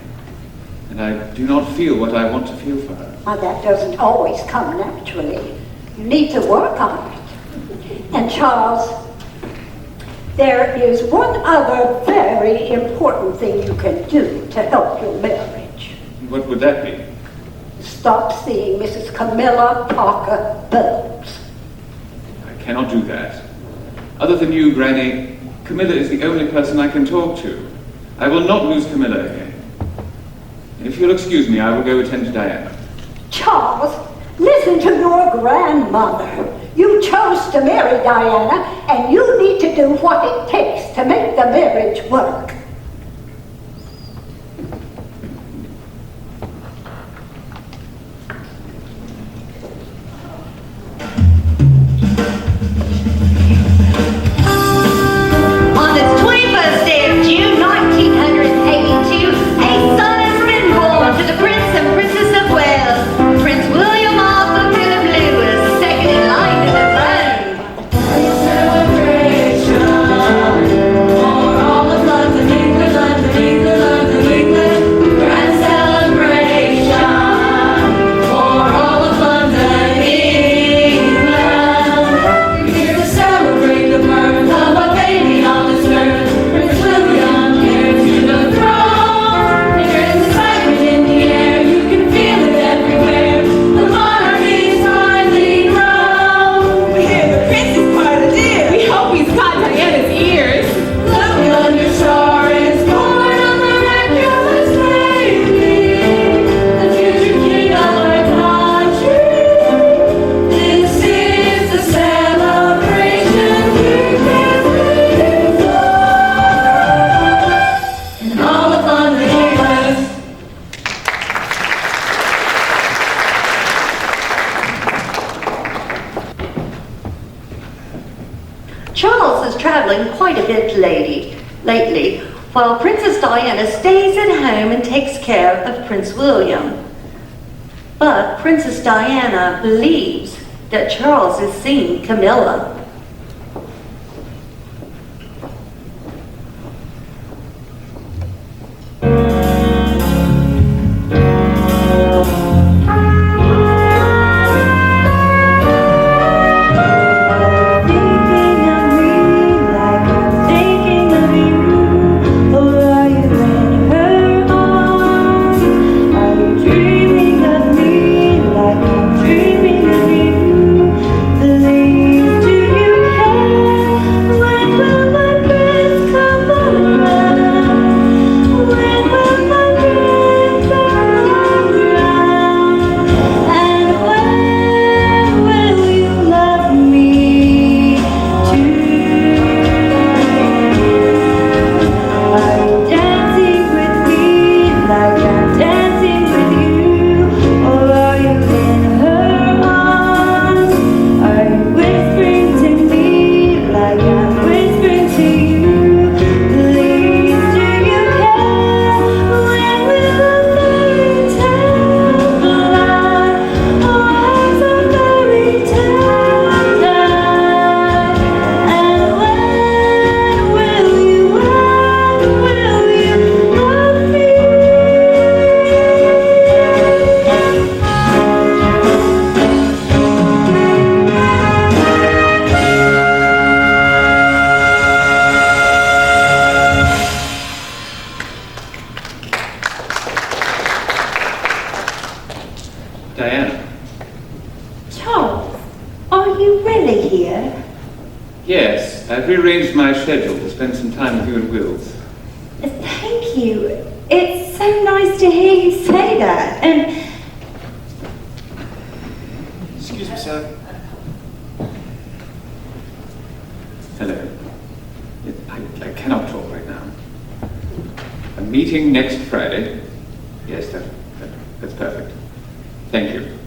And I do not feel what I want to feel for her. Now, that doesn't always come naturally. You need to work on it. And Charles, there is one other very important thing you can do to help your marriage. What would that be? Stop seeing Mrs. Camilla Parker Bowles. I cannot do that. Other than you, Granny, Camilla is the only person I can talk to. I will not lose Camilla again. If you'll excuse me, I will go attend to Diana. Charles, listen to your grandmother. You chose to marry Diana, and you need to do what it takes to make the marriage work. On the 21st day of June, 1982, a son has been born to the Prince and Princess of Wales. Prince William Arthur Philip Lewis, second in line to the throne. Celebration for all the floods and Charles is traveling quite a bit lately, while Princess Diana stays at home and takes care of Prince William. But Princess Diana believes that Charles is seeing Camilla. Diana. Charles, are you really here? Yes, I've rearranged my schedule to spend some time with you and Wills. Thank you. It's so nice to hear you say that. And Excuse me, sir. Hello. I cannot talk right now. A meeting next Friday. Yes, that's perfect. Thank you.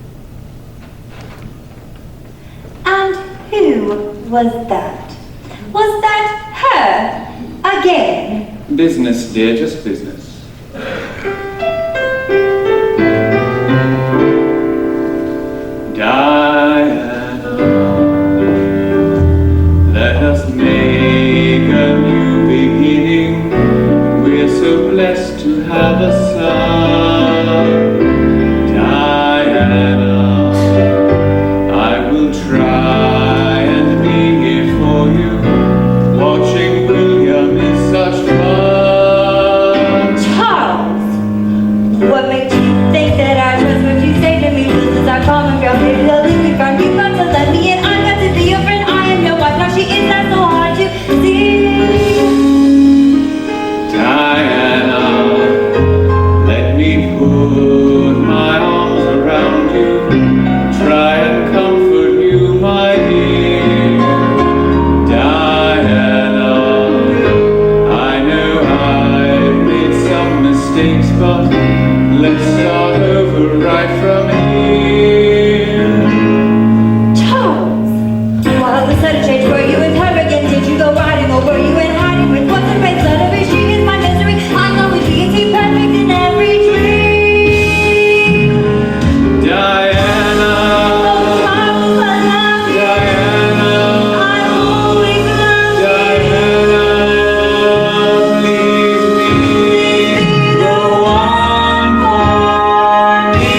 And who was that? Was that her again? Business, dear, just business. Diana, let us make a new beginning. We're so blessed to have a son. Diana, I will try and be here for you. Watching William is such fun. Charles, what makes you think that I trust what you say to me? This is our common ground, baby. You've got to let me in. I'm got to be your friend. I am your wife. Now she is not so hard to see. Diana, let me put my arms around you, try and comfort you, my dear. Diana, I know I've made some mistakes, but let's start over right from here. Charles, all of a sudden change. Were you in her again? Did you go riding or were you in hiding with what's her face? Let her be. She is my misery. I know we can see perfect in every dream. Diana, Oh, Charles, I love you. Diana, I always love Diana, please me, go on for me.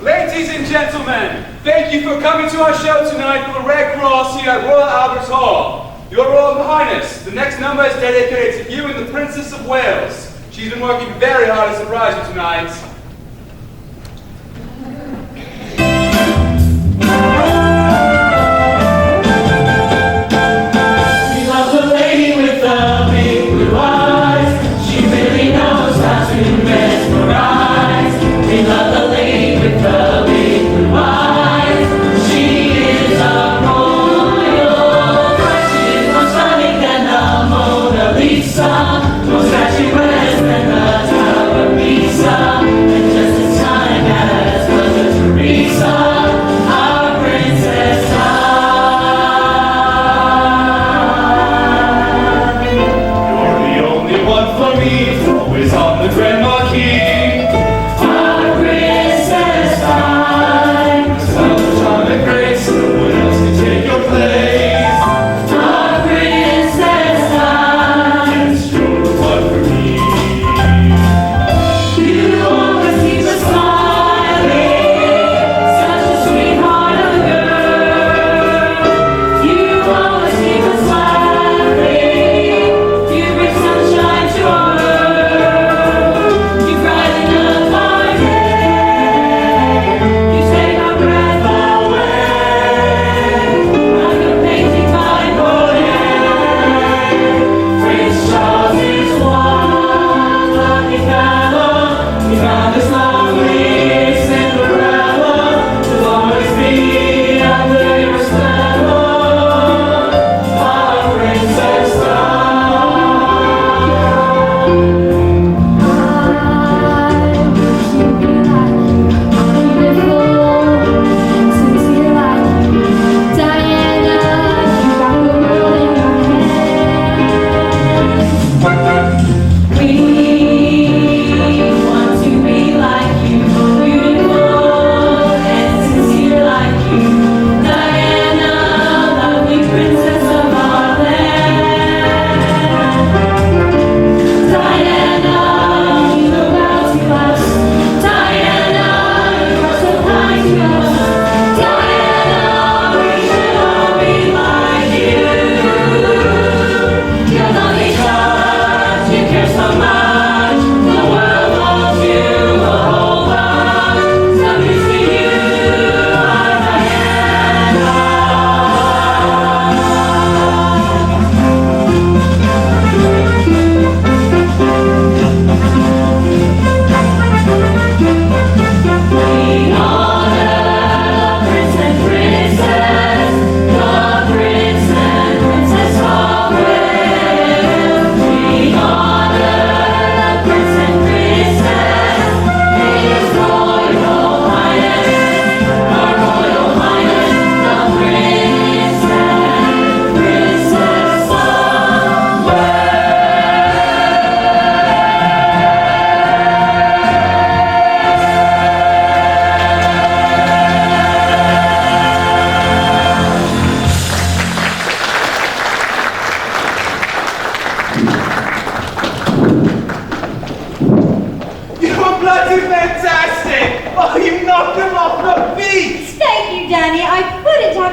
Ladies and gentlemen, thank you for coming to our show tonight for the Red Cross here at Royal Albert Hall. Your Royal Highness, the next number is dedicated to you and the Princess of Wales. She's been working very hard to surprise you tonight. We love the lady with the big blue eyes. She really knows how to mesmerize. We love the lady with the big blue eyes. She is a royal princess.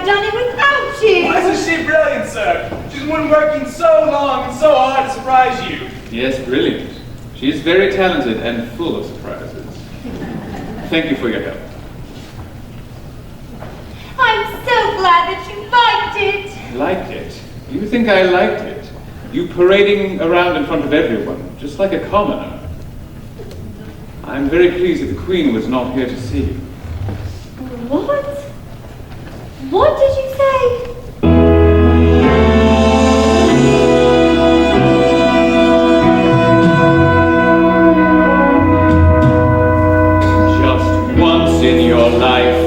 done it without you. Isn't she brilliant, sir? She's been working so long and so hard to surprise you. Yes, brilliant. She is very talented and full of surprises. Thank you for your help. I'm so glad that you liked it. Liked it? You think I liked it? You parading around in front of everyone, just like a commoner. I'm very pleased that the Queen was not here to see you. What? What did you say? Just once in your life,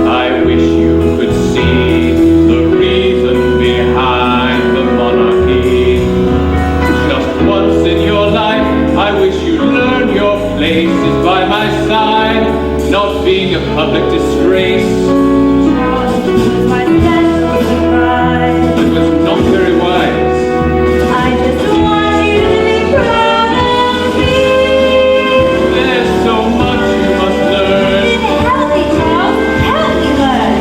I wish you could see the reason behind the monarchy. Just once in your life, I wish you'd learn your places by my side, not being a public disgrace. It was not very wise. I just want you to be proud of me. There's so much you must learn. Help me, Charles. Help me learn.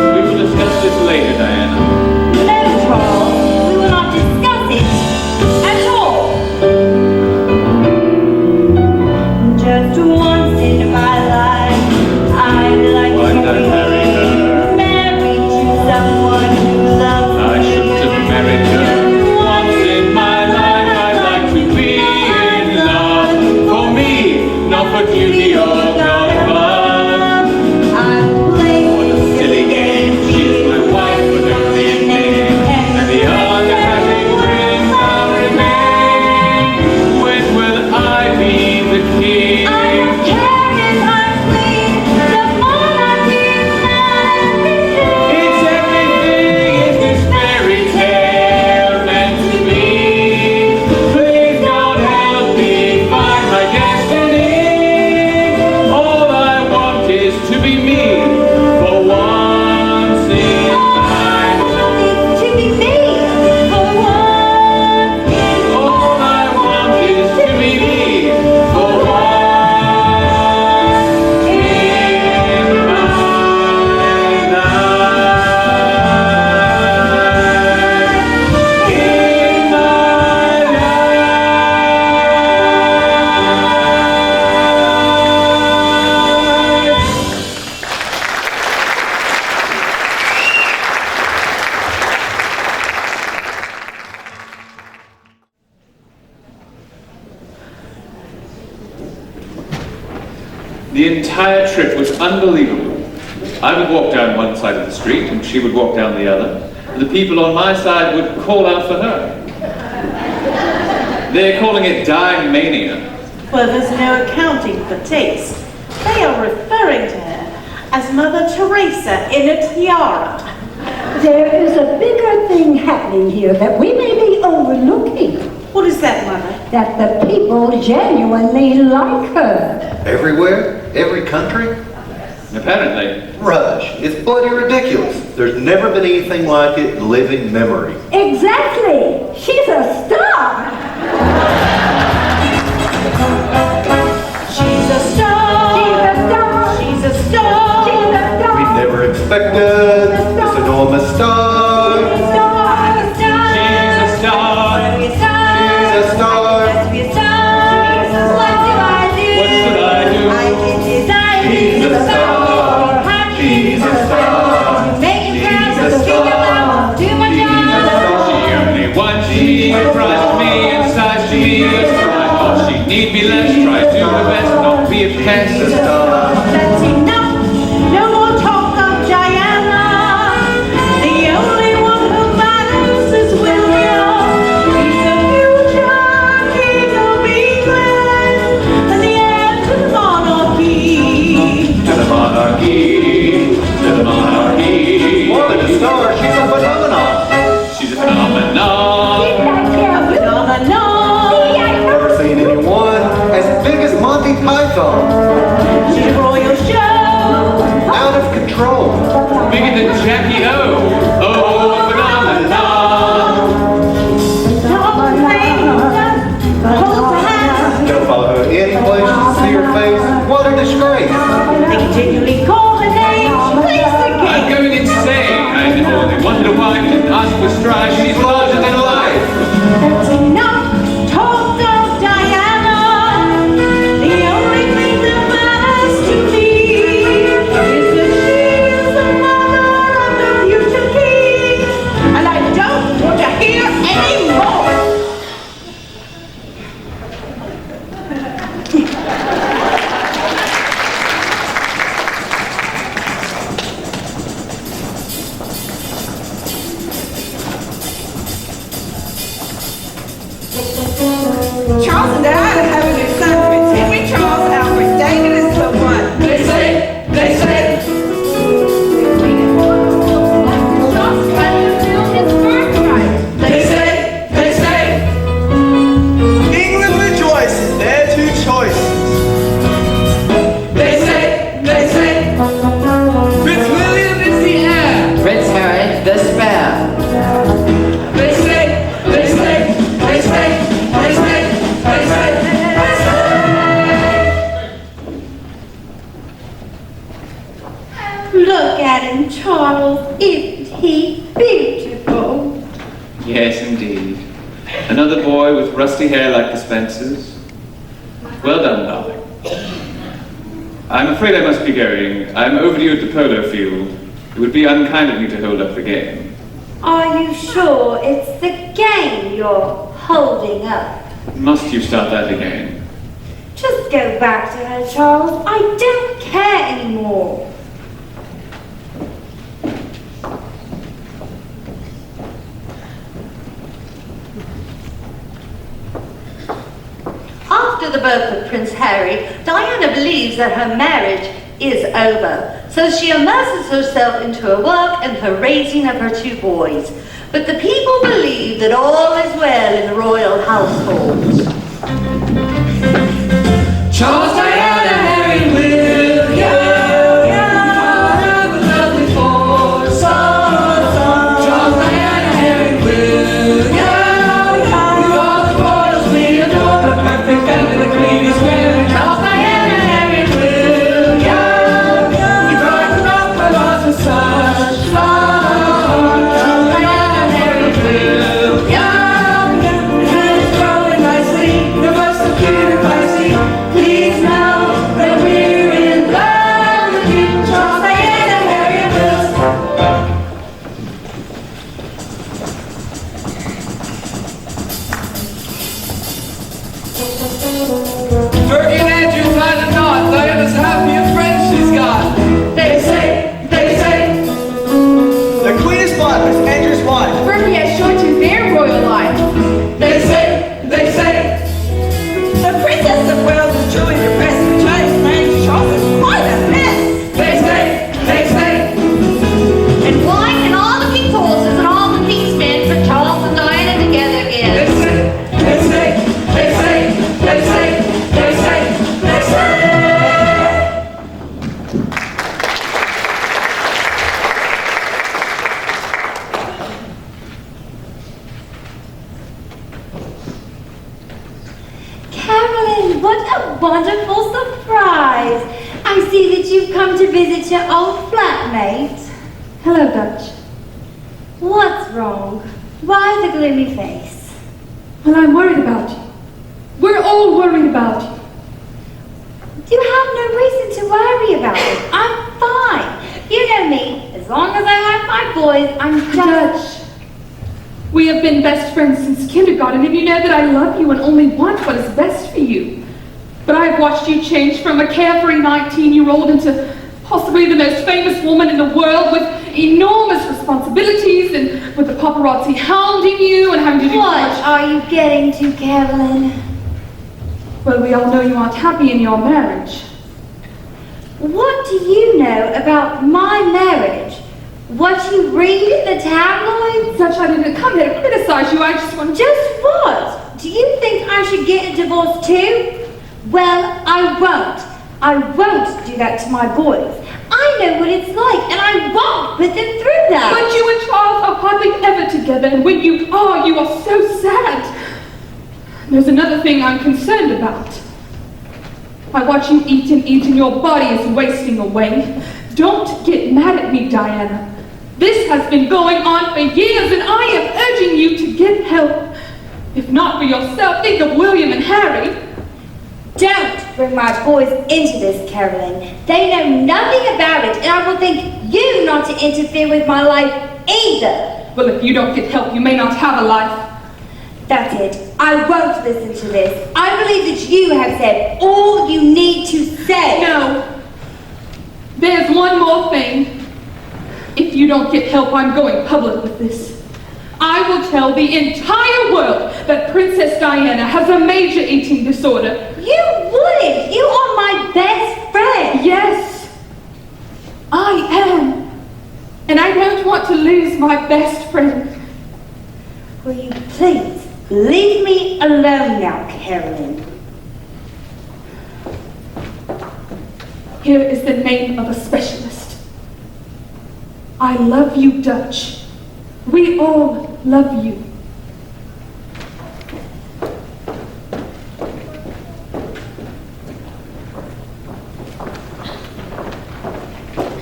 And We will discuss this later, Diana. no, Charles. We will not discuss it at all. Just once in my life, I'd like Why did I marry her? marry to someone who loves I shouldn't have married her. Once in my life, I'd like to be in love. For me, not for duty or love. I'm playing Silly game. She's my wife with a clean name, and the other happy dreams I'll remain. When will I be the king? I don't care if I'm clean. The monarchy is everything. It's everything. Is this fairy tale meant to be? Please God help me find my destiny. All I want is to be me for once in my life. To be me for once. All I want is to be me for once in my life. The entire trip was unbelievable. I would walk down one side of the street and she would walk down the other. The people on my side would call out for her. They're calling it dying mania. Well, there's no accounting for taste. They are referring to her as Mother Teresa in a tiara. There is a bigger thing happening here that we may be overlooking. What is that, Mother? That the people genuinely like her. Everywhere? Every country? Apparently. Rubbish. It's bloody ridiculous. There's never been anything like it in living memory. Exactly. She's a star. She's a star. She's a star. She's a star. She's a star. We never expected this enormous star. She's a star. She's a star. What do I do? What should I do? I can design She's a star. She's a star. Make it proud She's a to speak star. about do my She's a job. star. She only wants me, surprised me, inside she is. I thought she'd need me less, try to do the best, not be a pest. She's a star. That's enough. No more talk of Diana. The only one who matters is William. He's the future king of England and the heir to the monarchy. To the monarchy. To the monarchy. More than a star, she's a phenomenon. She's a phenomenon. A phenomenon. Never seen anyone as big as Monty Python. She's a royal show. Out of control. Bigger than Jackie O. Oh, phenomenon. Don't follow her any place, see her face. What a disgrace. continually call her name. She plays the game. I'm going insane. I know. They wanted a wife, didn't ask for strife. She's larger than life. That's enough talk of Diana. The only thing that matters to me is that she is the mother of the future king. And I don't want to hear any more. Charles and Diana have a new son, Prince Henry Charles Albert. David is the one. They say. Charles trying to fill his birthright. They say. England rejoices, their two choices. They say. Prince William is the heir. Prince Harry, the spare. They say. Look at him, Charles. Isn't he beautiful? Yes, indeed. Another boy with rusty hair like the Spencers. Well done, darling. I'm afraid I must be going. I'm overdue at the polo field. It would be unkind of me to hold up the game. Are you sure it's the game you're holding up? Must you start that again? Just go back to her, Charles. I don't care anymore. After the birth of Prince Harry, Diana believes that her marriage is over, so she immerses herself into her work and her raising of her two boys. But the people believe that all is well in the royal household. Charles, Diana, Harry, William. Have a lovely foursome. Charles, Diana, Harry, William. With all the royals we adore, the perfect family, the queen is wearing. Charles, Diana, Harry, William. We brought them up with lots of such fun. Charles, Diana, Harry, William. And it's growing nicely. They're much so cute and feisty. Please know that we're in love with you, Charles, Diana, Harry, and William. Fergie and Andrew find a knot. Diana's happy and friends she's got. They say. The queen is spotless, Andrew's wife. Fergie has short to their royal life. They say. The Princess of Wales is truly depressed, but James named Charles is quite a mess. They say. And why can all the king's horses and all the king's men put Charles and Diana together again? They say. Carolyn, what a wonderful surprise. I see that you've come to visit your old flatmate. Hello, Dutch. What's wrong? Why the gloomy face? Well, I'm worried about you. We're all worried about you. You have no reason to worry about it. I'm fine. You know me. As long as I have my boys, I'm just... Dutch, we have been best friends since kindergarten, and you know that I love you and only want what is best for you. But I've watched you change from a carefree 19-year-old into possibly the most famous woman in the world with enormous responsibilities and with the paparazzi hounding you and having to do What are you getting to, Carolyn? Well, we all know you aren't happy in your marriage. What do you know about my marriage? What you read in the tabloids? Dutch, I didn't come here to criticize you. I just want... Just what? Do you think I should get a divorce too? Well, I won't. I won't do that to my boys. I know what it's like, and I won't put them through that. But you and Charles are hardly ever together, and when you are so sad. There's another thing I'm concerned about. I watch you eat and your body is wasting away. Don't get mad at me, Diana. This has been going on for years, and I am urging you to get help. If not for yourself, think of William and Harry. Don't bring my boys into this, Carolyn. They know nothing about it, and I will thank you not to interfere with my life either. Well, if you don't get help, you may not have a life. That's it. I won't listen to this. I believe that you have said all you need to say. No. There's one more thing. If you don't get help, I'm going public with this. I will tell the entire world that Princess Diana has a major eating disorder. You wouldn't. You are my best friend. Yes, I am. And I don't want to lose my best friend. Will you please leave me alone now, Carolyn? Here is the name of a specialist. I love you, Dutch. We all love you.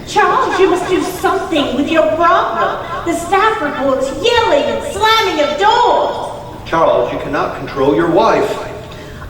Charles, you must do something with your problem. The staff reports yelling and slamming of doors. Charles, you cannot control your wife.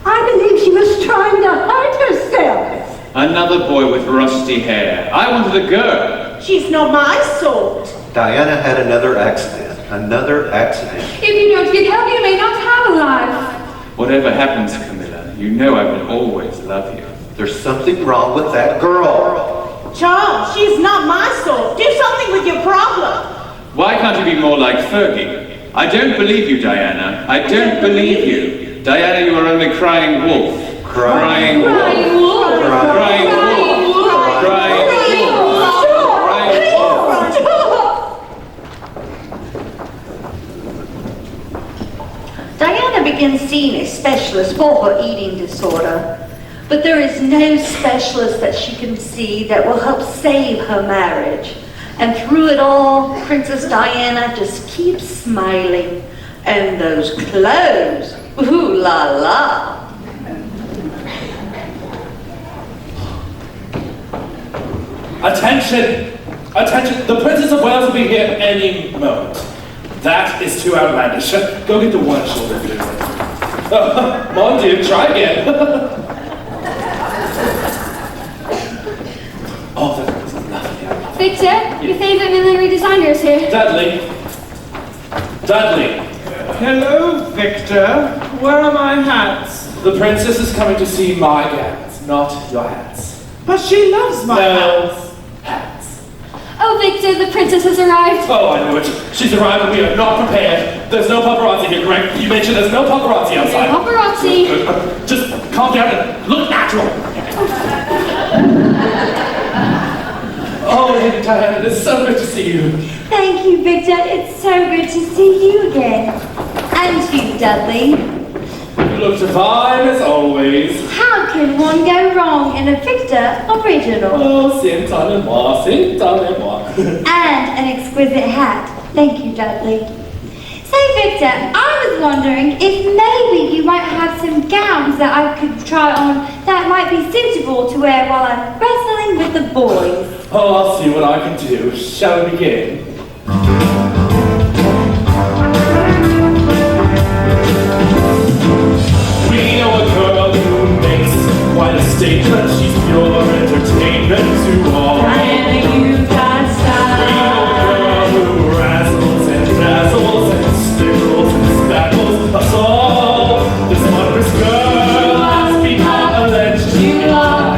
I believe she was trying to hurt herself. Another boy with rusty hair. I wanted a girl. She's not my sort. Diana had another accident. Another accident. If you don't get help, you may not have a life. Whatever happens, Camilla, you know I will always love you. There's something wrong with that girl. Charles, she's not my sort. Do something with your problem. Why can't you be more like Fergie? I don't believe you, Diana. I don't believe you. Diana, you are only crying wolf. Crying wolf. Crying wolf. Crying wolf. Crying wolf. Diana begins seeing a specialist for her eating disorder, but there is no specialist that she can see that will help save her marriage. And through it all, Princess Diana just keeps smiling. And those clothes, ooh la la. Attention! Attention! The Princess of Wales will be here any moment. That is too outlandish. Go get the one shoulder blue. Mon Dieu, try again. Oh, that was lovely. Victor, your favorite millinery designer is here. Dudley. Dudley. Hello, Victor. Where are my hats? The princess is coming to see my gowns, not your hats. But she loves my hats. Oh, Victor, the princess has arrived. Oh, I know it. She's arrived and we are not prepared. There's no paparazzi here, correct? You mentioned there's no paparazzi outside. No paparazzi. Just calm down and look natural. Oh, Lady Diana, it is so good to see you. Thank you, Victor. It's so good to see you again. And you, Dudley. You look divine as always. How can one go wrong in a Victor original? Oh, c'est-en-moi, c'est-en-moi. And an exquisite hat. Thank you, Dudley. Say, Victor, I was wondering if maybe you might have some gowns that I could try on that might be suitable to wear while I'm wrestling with the boys. Oh, I'll see what I can do. Shall we begin? We know a girl who makes quite a statement. She's pure entertainment to all. Diana, you've got style. We know a girl who razzles and dazzles and stickles and spackles us all. This wondrous girl has become a legend. You are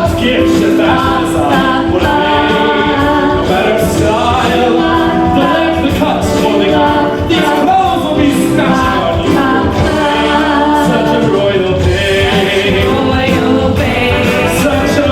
What gift should that design? What a name, no matter style. The length, the cuts, or the these clothes will be smashing on you. Such a royal babe. royal babe. Such a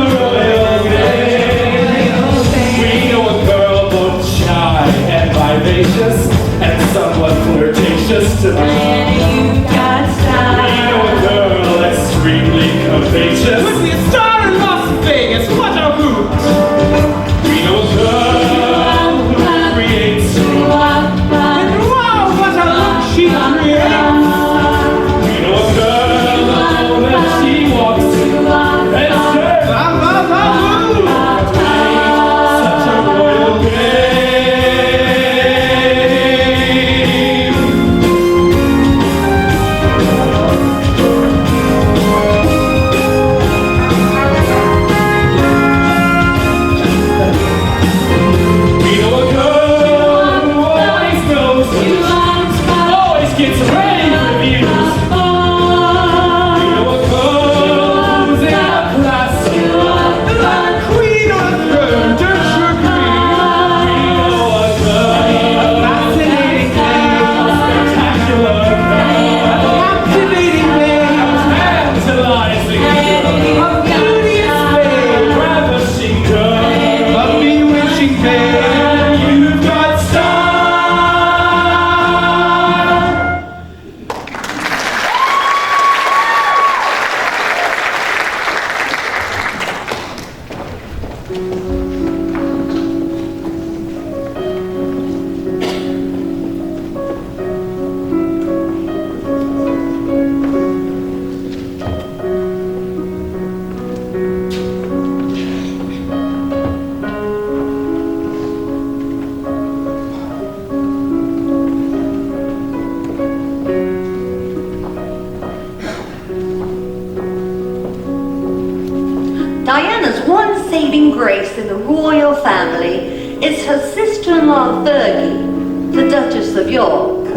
highest in the royal family is her sister-in-law Fergie, the Duchess of York.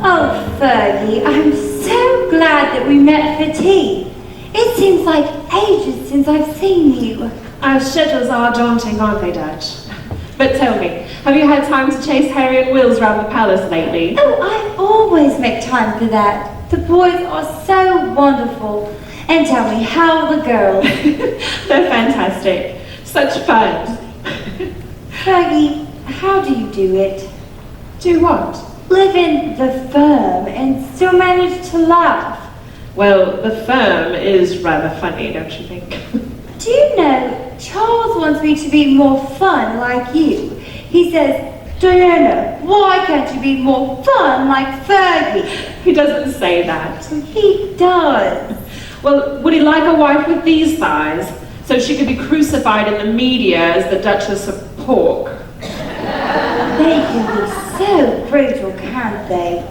Oh, Fergie, I'm so glad that we met for tea. It seems like ages since I've seen you. Our schedules are daunting, aren't they, Dutch? But tell me, have you had time to chase Harry and Wills round the palace lately? Oh, I always make time for that. The boys are so wonderful. And tell me, how are the girls? They're fantastic. Such fun. Fergie, how do you do it? Do what? Live in the firm and still manage to laugh. Well, the firm is rather funny, don't you think? Do you know, Charles wants me to be more fun like you. He says, Diana, why can't you be more fun like Fergie? He doesn't say that. He does. Well, would he like a wife with these thighs, so she could be crucified in the media as the Duchess of Pork? They can be so brutal, can't they?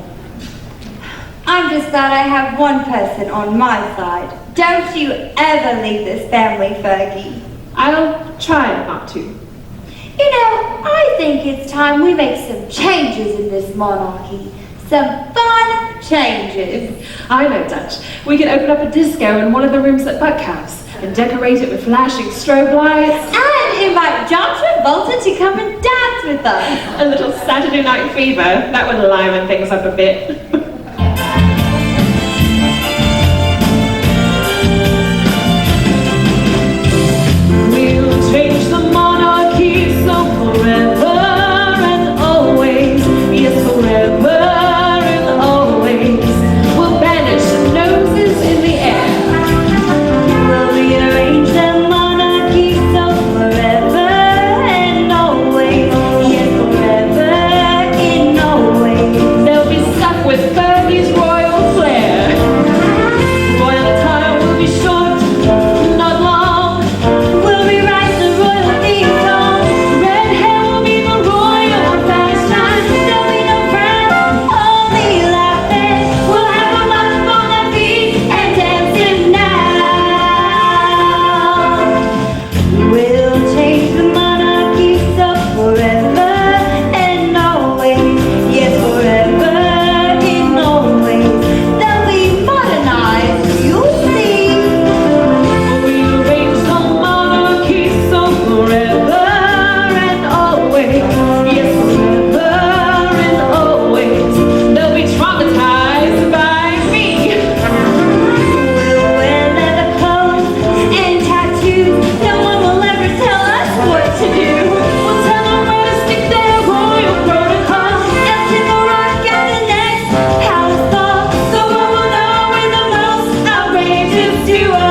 I'm just glad I have one person on my side. Don't you ever leave this family, Fergie. I'll try not to. You know, I think it's time we make some changes in this monarchy. Some fun changes. I know, Dutch. We can open up a disco in one of the rooms at Buckhouse and decorate it with flashing strobe lights. And invite John Travolta to come and dance with us. A little Saturday Night Fever. That would liven things up a bit. We'll change the monarchy so forever and always. Yes, forever and always. We'll banish the noses in the air. We'll rearrange the monarchy so forever and always. Yes, forever and always. They'll be stuck with Fergie's royal flair. Royal attire will be short, not long. We'll rewrite the royal theme song. Red hair will be the royal fashion. There'll be no frowns, only laughing. We'll have a lot on our feet and dancing now. We'll change the monarchy so forever and always. Yes, forever and always. They'll be modernized, you'll see. We'll arrange the monarchy so forever and always. Yes, forever and always. They'll be traumatized by me. We'll wear leather clothes and tattoos. No one will ever tell us what to do. We'll tell them where to stick their royal protocol. And take a rock at the next palace ball. So one will know we're the most outrageous duo.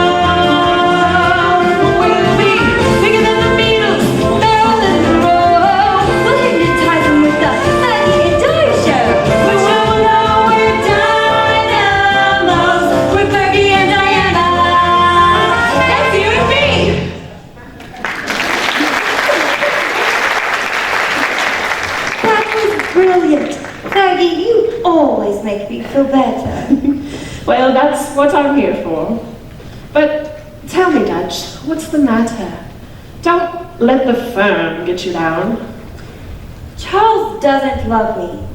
We'll be bigger than the Beatles, Marilyn Monroe. We'll hypnotize them with the Fergie and Di show. We'll show them how we're dynamos. We're Fergie and Diana. That's you and me. That was brilliant. Fergie, you always make me feel better. Well, that's what I'm here for. But tell me, Dutch, what's the matter? Don't let the firm get you down. Charles doesn't love me,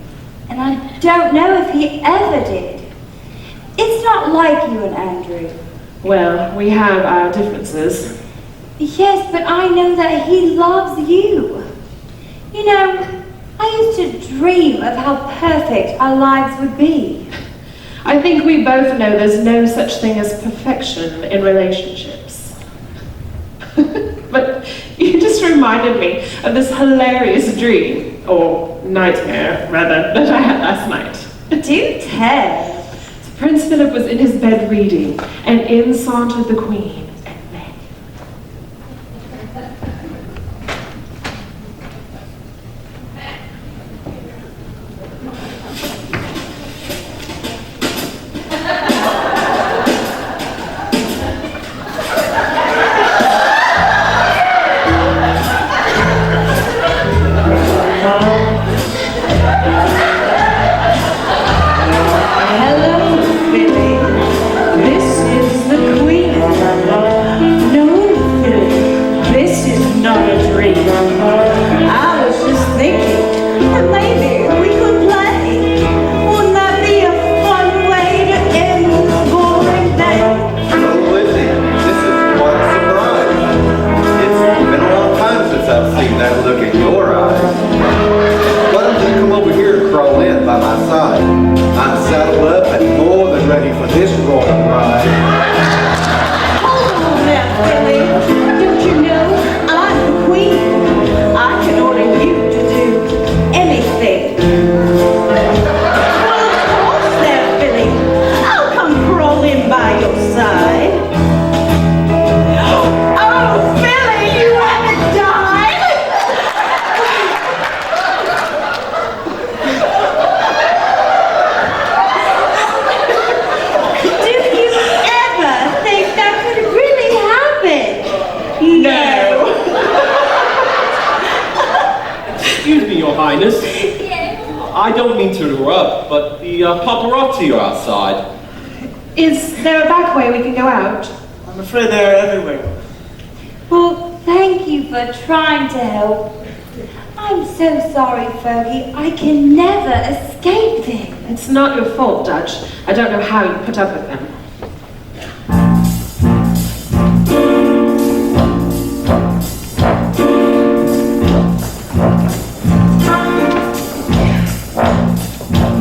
and I don't know if he ever did. It's not like you and Andrew. Well, we have our differences. Yes, but I know that he loves you. You know, I used to dream of how perfect our lives would be. I think we both know there's no such thing as perfection in relationships. But you just reminded me of this hilarious dream, or nightmare, rather, that I had last night. Do tell. Prince Philip was in his bed reading, and in sauntered the Queen and Meg. Hello, don't mean to interrupt, but the paparazzi are outside. Is there a back way we can go out? I'm afraid they're everywhere. Well, thank you for trying to help. I'm so sorry, Fergie. I can never escape them. It's not your fault, Dutch. I don't know how you put up with them.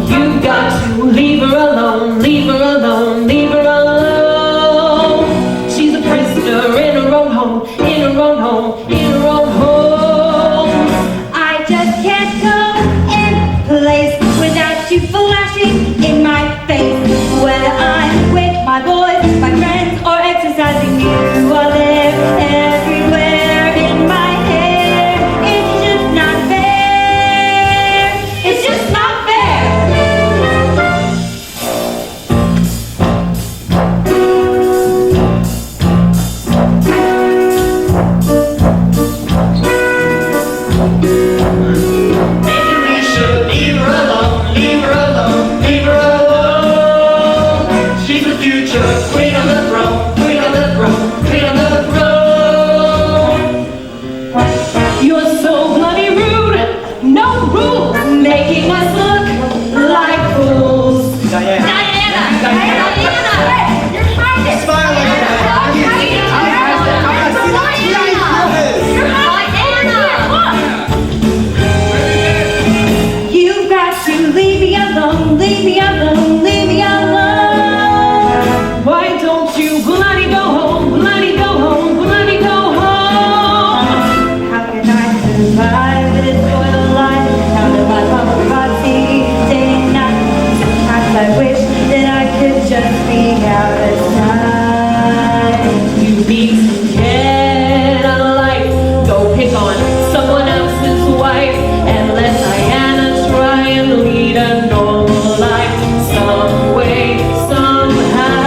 You've got to leave her alone, leave her alone, leave her alone. She's a prisoner in her own home, in her own home, in her own home. I just can't go any place without you flashing in my face. Whether I'm with my boys, my friends, or exercising, you are there everywhere in my hair. It's just not fair. It's just not fair. Maybe we should leave her alone, leave her alone, leave her alone. She's the future queen of the throne, queen of the throne, queen of the throne. You're so bloody rude. No rules, making us look like fools. Diana. You're hiding. Smile like that. You've got to leave me alone, leave me alone, leave me alone. Why don't you bloody go home, bloody go home, bloody go home? How can I survive this royal life? Surrounded by paparazzi day and night. Sometimes I wish that I could just be out at night. You need to get a life, go pick on someone else's wife, and let Diana try and lead a normal life some way, somehow.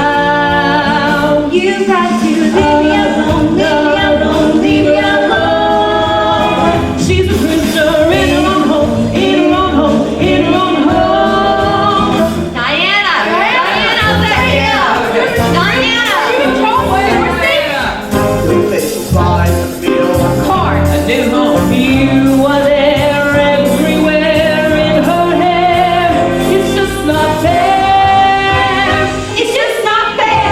You've got to leave me alone, leave me alone, leave me alone. She's a prisoner in her own home, in her own home, in her own home. Diana! Diana, there you go! Diana! Face will fly in the field. A new home. You are there everywhere in her hair. It's just not fair. It's just not fair.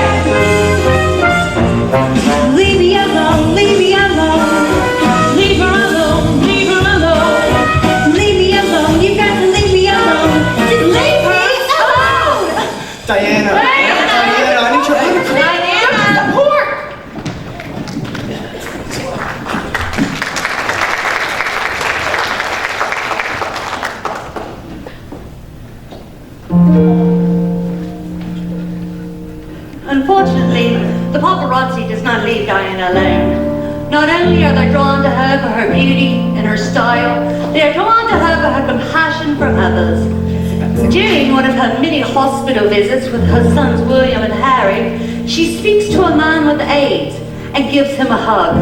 Leave me alone, leave me alone. Leave her alone, leave her alone. Leave me alone, you got to leave me alone. Just leave me alone. Diana. Diana, I need your help. Unfortunately, the paparazzi does not leave Diana alone. Not only are they drawn to her for her beauty and her style, they are drawn to her for her compassion for others. During one of her many hospital visits with her sons William and Harry, she speaks to a man with AIDS and gives him a hug.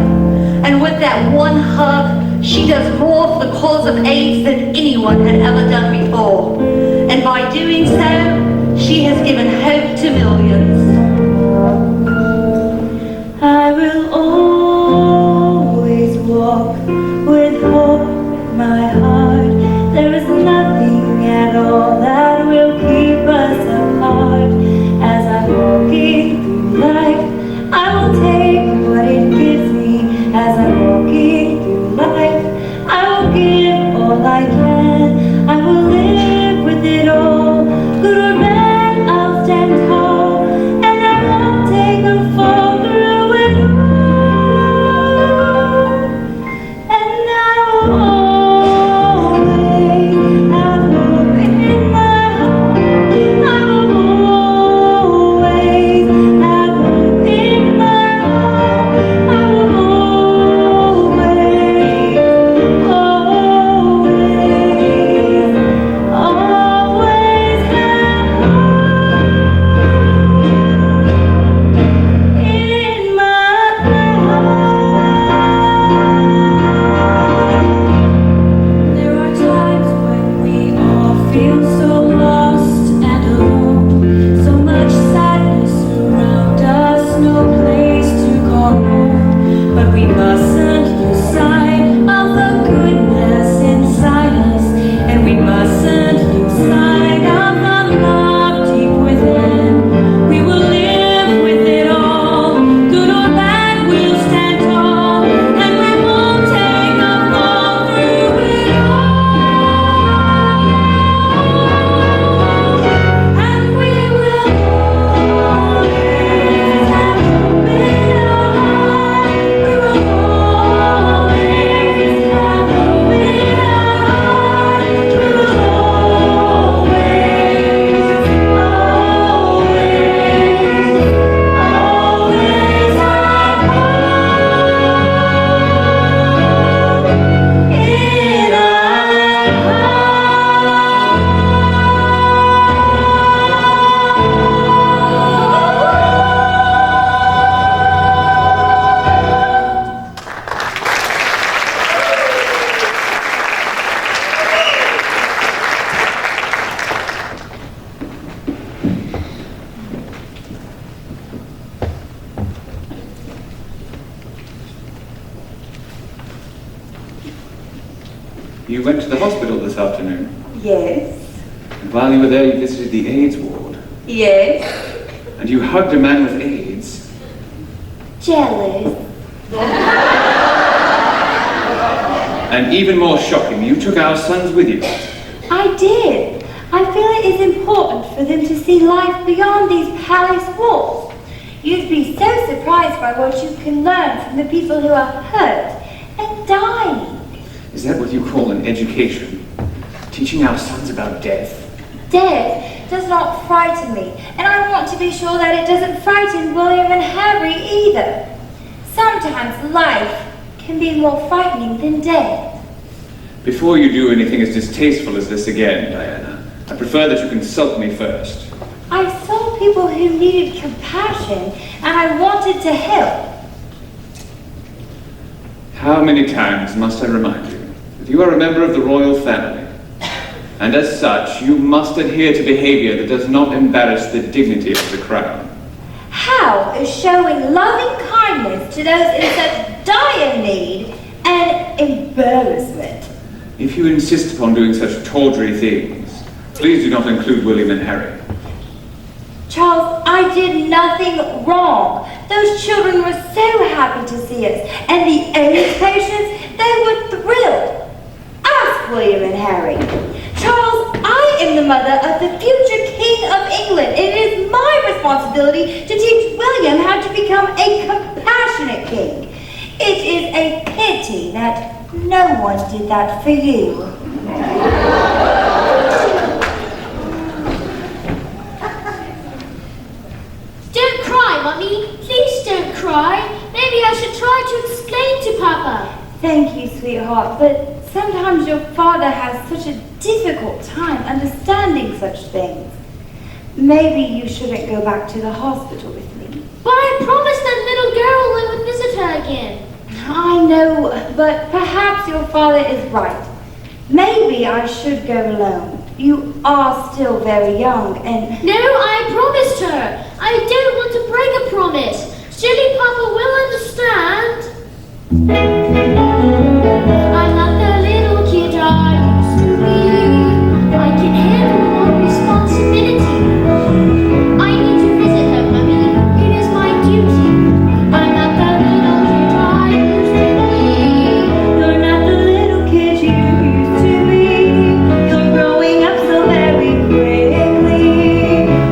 And with that one hug, she does more for the cause of AIDS than anyone had ever done before. And by doing so, she has given hope to millions. I will always walk with hope in my heart. There is nothing at all that will keep us apart. As I'm walking through life, I will take what it gives me. As I'm walking through life, I will give all I can. I will live with it all. Good or bad, I'll stand tall. You went to the hospital this afternoon. Yes. And while you were there, you visited the AIDS ward. Yes. And you hugged a man with AIDS. Jealous. And even more shocking, you took our sons with you. I did. I feel it is important for them to see life beyond these palace walls. You'd be so surprised by what you can learn from the people who are hurt and dying. Is that what you call an education? Teaching our sons about death? Death does not frighten me, and I want to be sure that it doesn't frighten William and Harry either. Sometimes life can be more frightening than death. Before you do anything as distasteful as this again, Diana, I prefer that you consult me first. I saw people who needed compassion, and I wanted to help. How many times must I remind you that you are a member of the royal family, and as such, you must adhere to behavior that does not embarrass the dignity of the crown. How is showing loving kindness to those in such dire need an embarrassment? If you insist upon doing such tawdry things, please do not include William and Harry. Charles, I did nothing wrong. Those children were so happy to see us, and the AIDS patients, they were thrilled. Ask William and Harry. Charles, I am the mother of the future King of England. It is my responsibility to teach William how to become a compassionate king. It is a pity that no one did that for you. Don't cry, Mummy. Please don't cry. Maybe I should try to explain to Papa. Thank you, sweetheart, but sometimes your father has such a difficult time understanding such things. Maybe you shouldn't go back to the hospital with me. But I promised that little girl I would visit her again. I know, but perhaps your father is right. Maybe I should go alone. You are still very young and... No, I promised her. I don't want to break a promise. Surely Papa will understand. I'm not the little kid I used to be. I can handle more responsibility. I need to visit her, Mummy. It is my duty. I'm not the little kid I used to be. You're not the little kid you used to be. You're growing up so very quickly.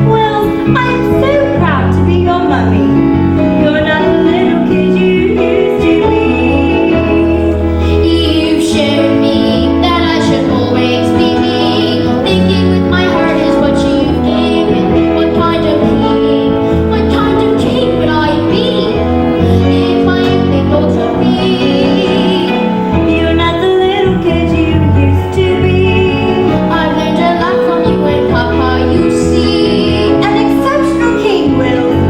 Well, I'm so proud to be your mummy. You're not the little kid you used to be. You've showed me that I should always be me. Thinking with my heart is what you've given me. What kind of king would I be if I only thought of me? You're not the little kid you used to be. I've learned a lot from you and Papa, you see. An exceptional king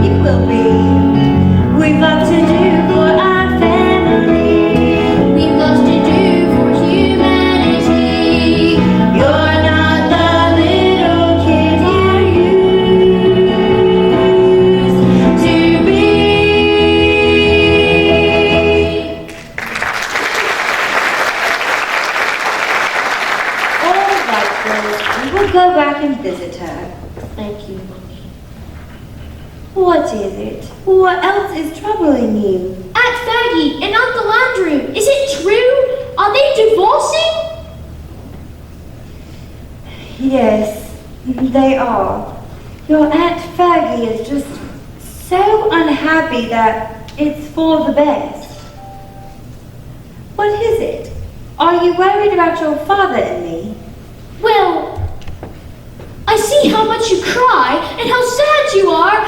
you will be. We've lots to do for our family. We've lots to do for humanity. You're not the little kid you used to be. All right, girls, we will go back and visit her. Thank you, Mummy. What is it? What else is troubling you? Aunt Fergie and Uncle Andrew, is it true? Are they divorcing? Yes, they are. Your Aunt Fergie is just so unhappy that it's for the best. What is it? Are you worried about your father and me? Well, I see how much you cry and how sad you are.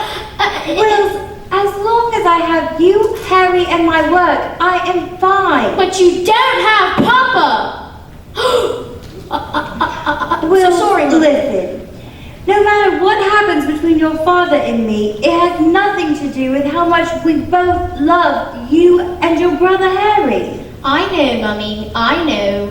Well, as long as I have you, Harry, and my work, I am fine. But you don't have Papa. Well, so sorry, Mom. listen. No matter what happens between your father and me, it has nothing to do with how much we both love you and your brother Harry. I know, Mummy, I know.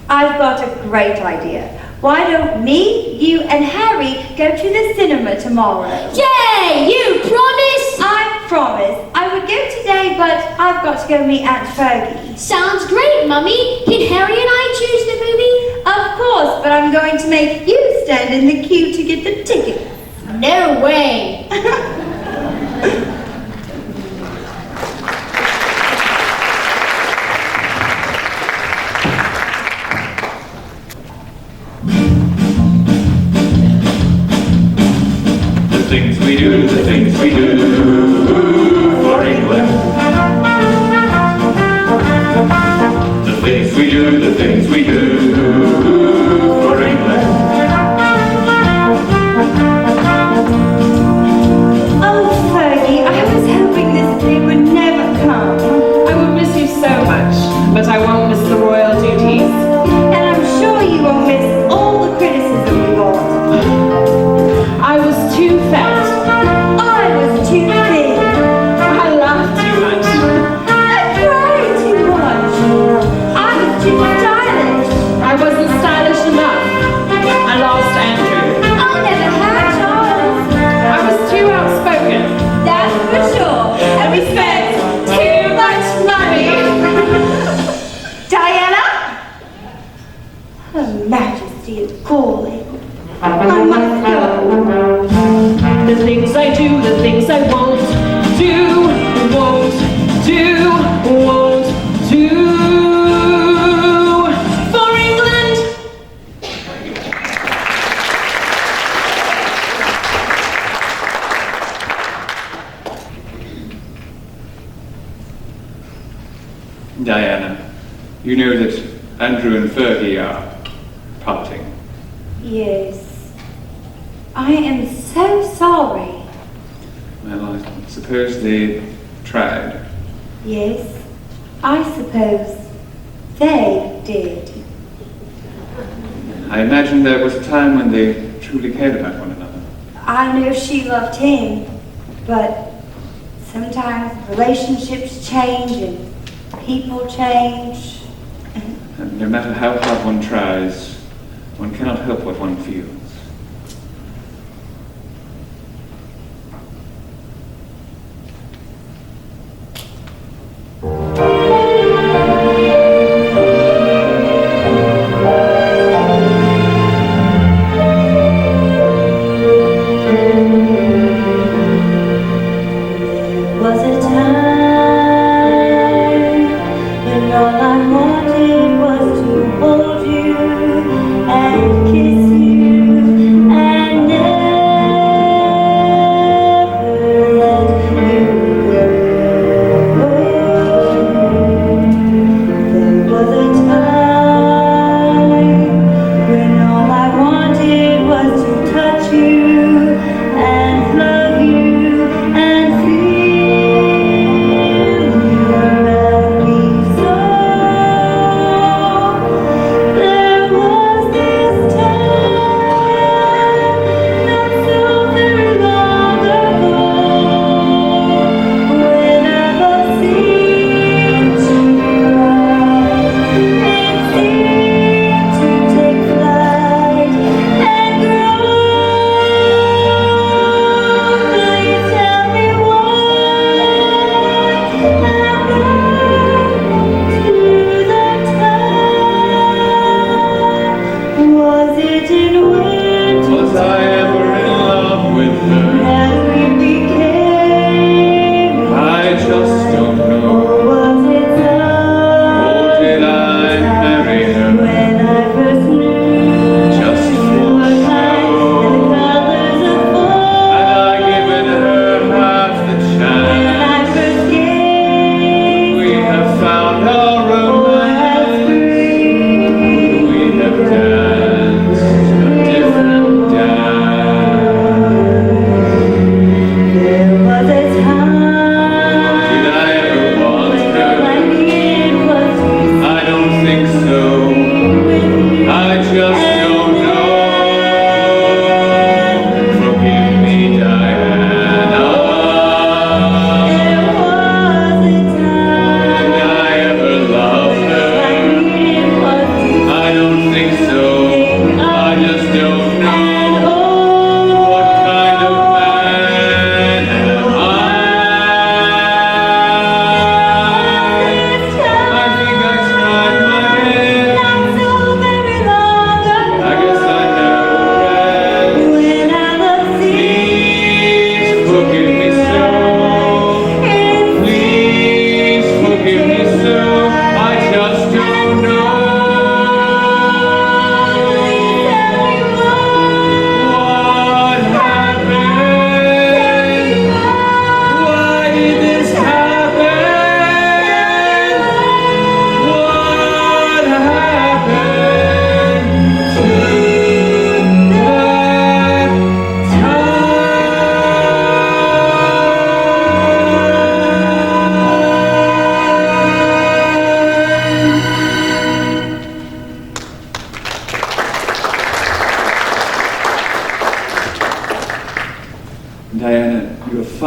I've got a great idea. Why don't me, you, and Harry go to the cinema tomorrow? Yay! You promise? I promise. I would go today, but I've got to go meet Aunt Fergie. Sounds great, Mummy. Can Harry and I choose the movie Of course, but I'm going to make you stand in the queue to get the ticket. No way. The things we do, the things we do for England. The things we do, the things we do for England. Oh, Fergie, I was hoping this day would never come. I will miss you so much, but I won't miss the royal duties. And I'm sure you won't miss all the criticism we got. I was too fat. I was too thin. I laughed too much. I cried too much. I was too stylish. I wasn't stylish enough. I lost Andrew. I never had Charles. I was too outspoken. That's for sure. And we spent too much money. Diana? Her Majesty is calling. I must go. The things I do, the things I won't do, won't do, won't do for England. Diana, you know that Andrew and Fergie are parting. Yes. I am so sorry. Well, I suppose they tried. Yes, I suppose they did. I imagine there was a time when they truly cared about one another. I know she loved him, but sometimes relationships change and people change. And no matter how hard one tries, one cannot help what one feels. Was a time when all I wanted was to hold you and kiss you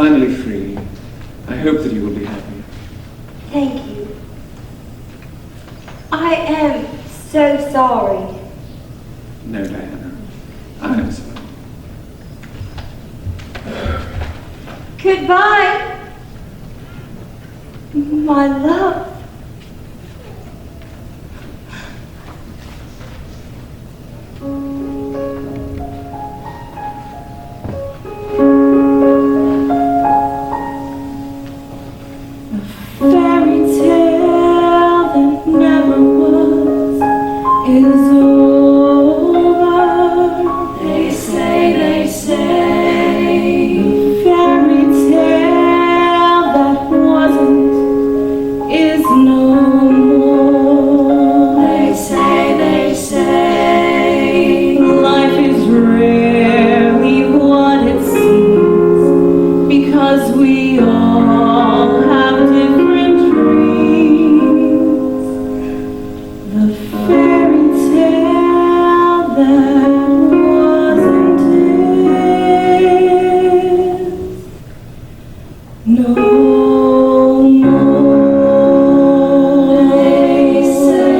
finally free, I hope that you will be happy. Thank you. I am so sorry. No, Diana. I am sorry. Goodbye, my love. Fairy tale that never was is over. They say, fairy tale that wasn't is no more. They say, life is rarely what it seems because we all have different dreams. The fairy tale that wasn't is no more. They say.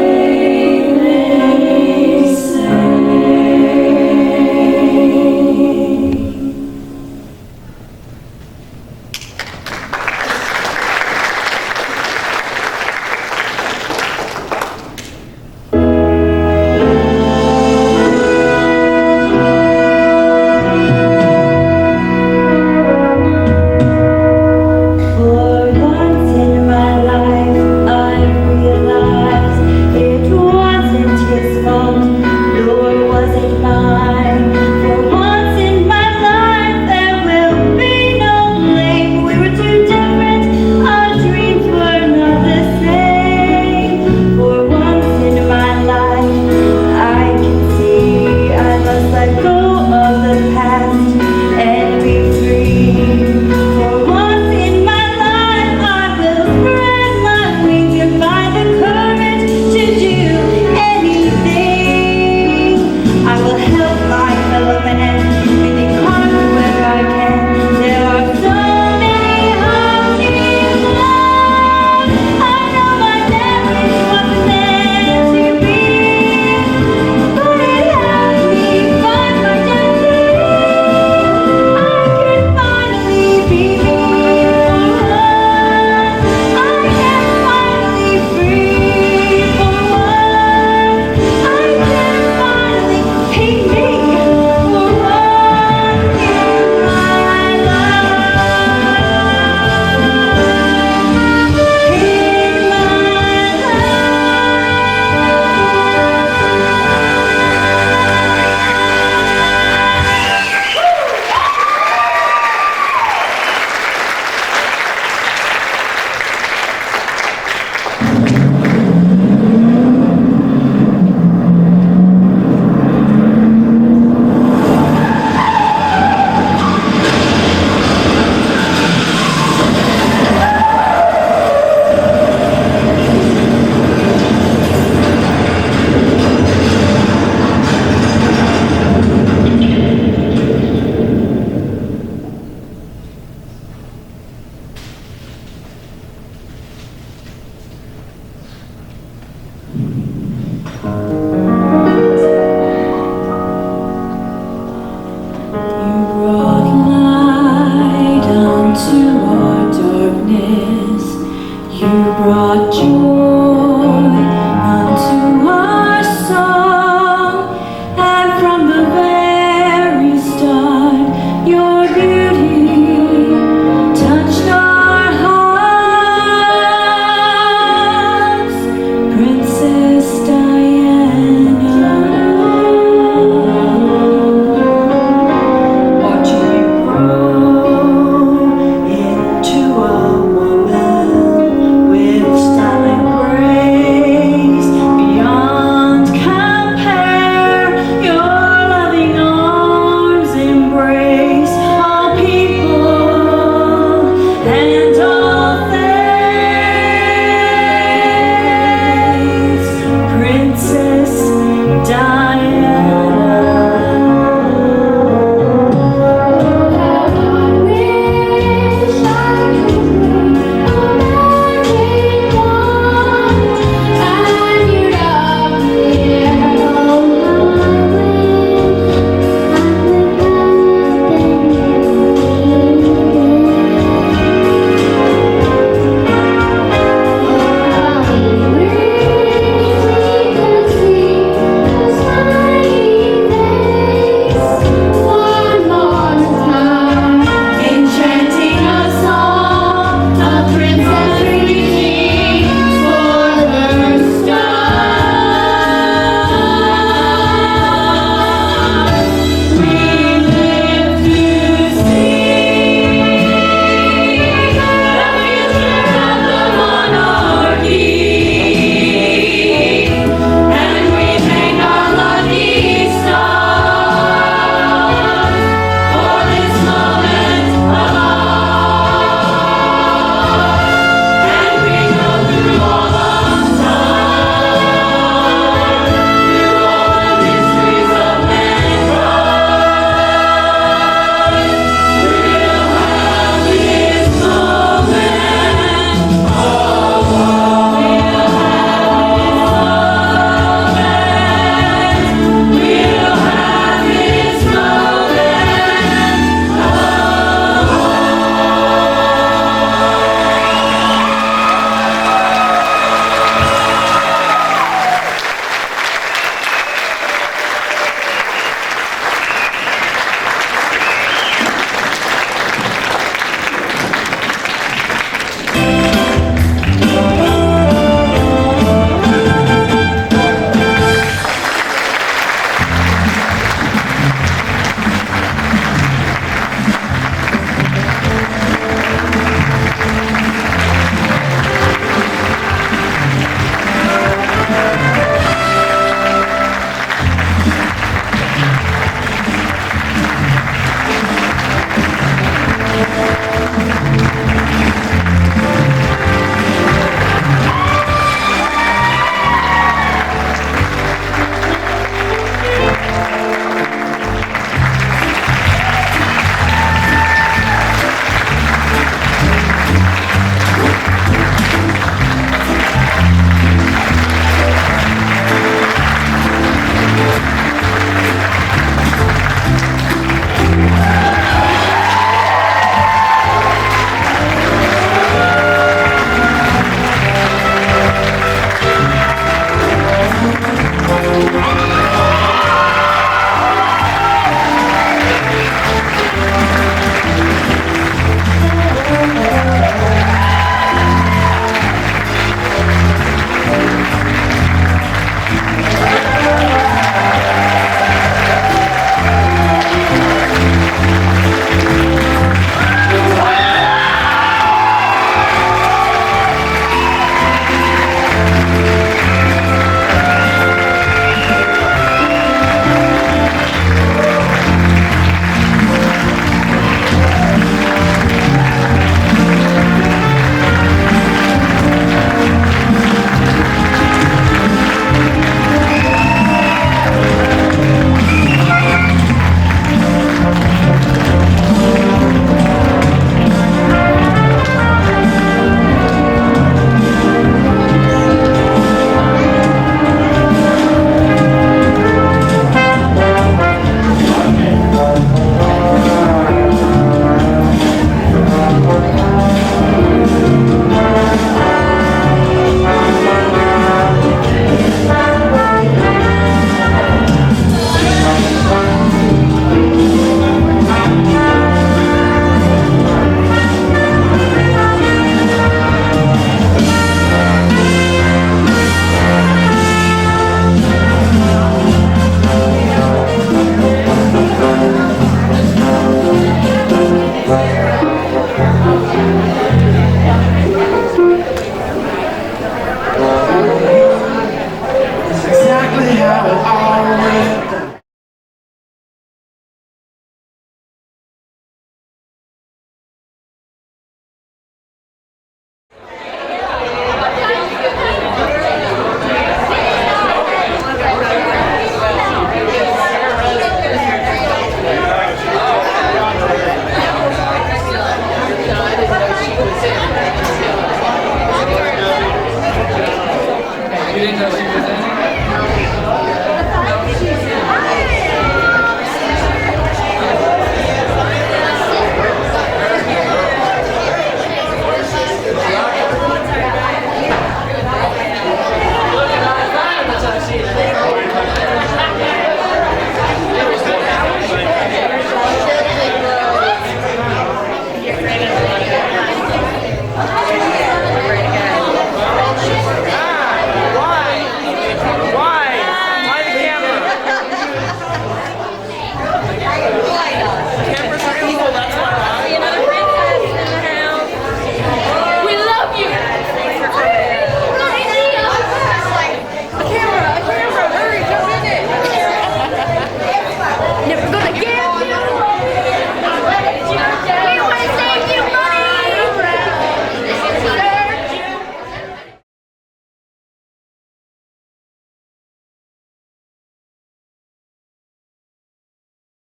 didn't know she was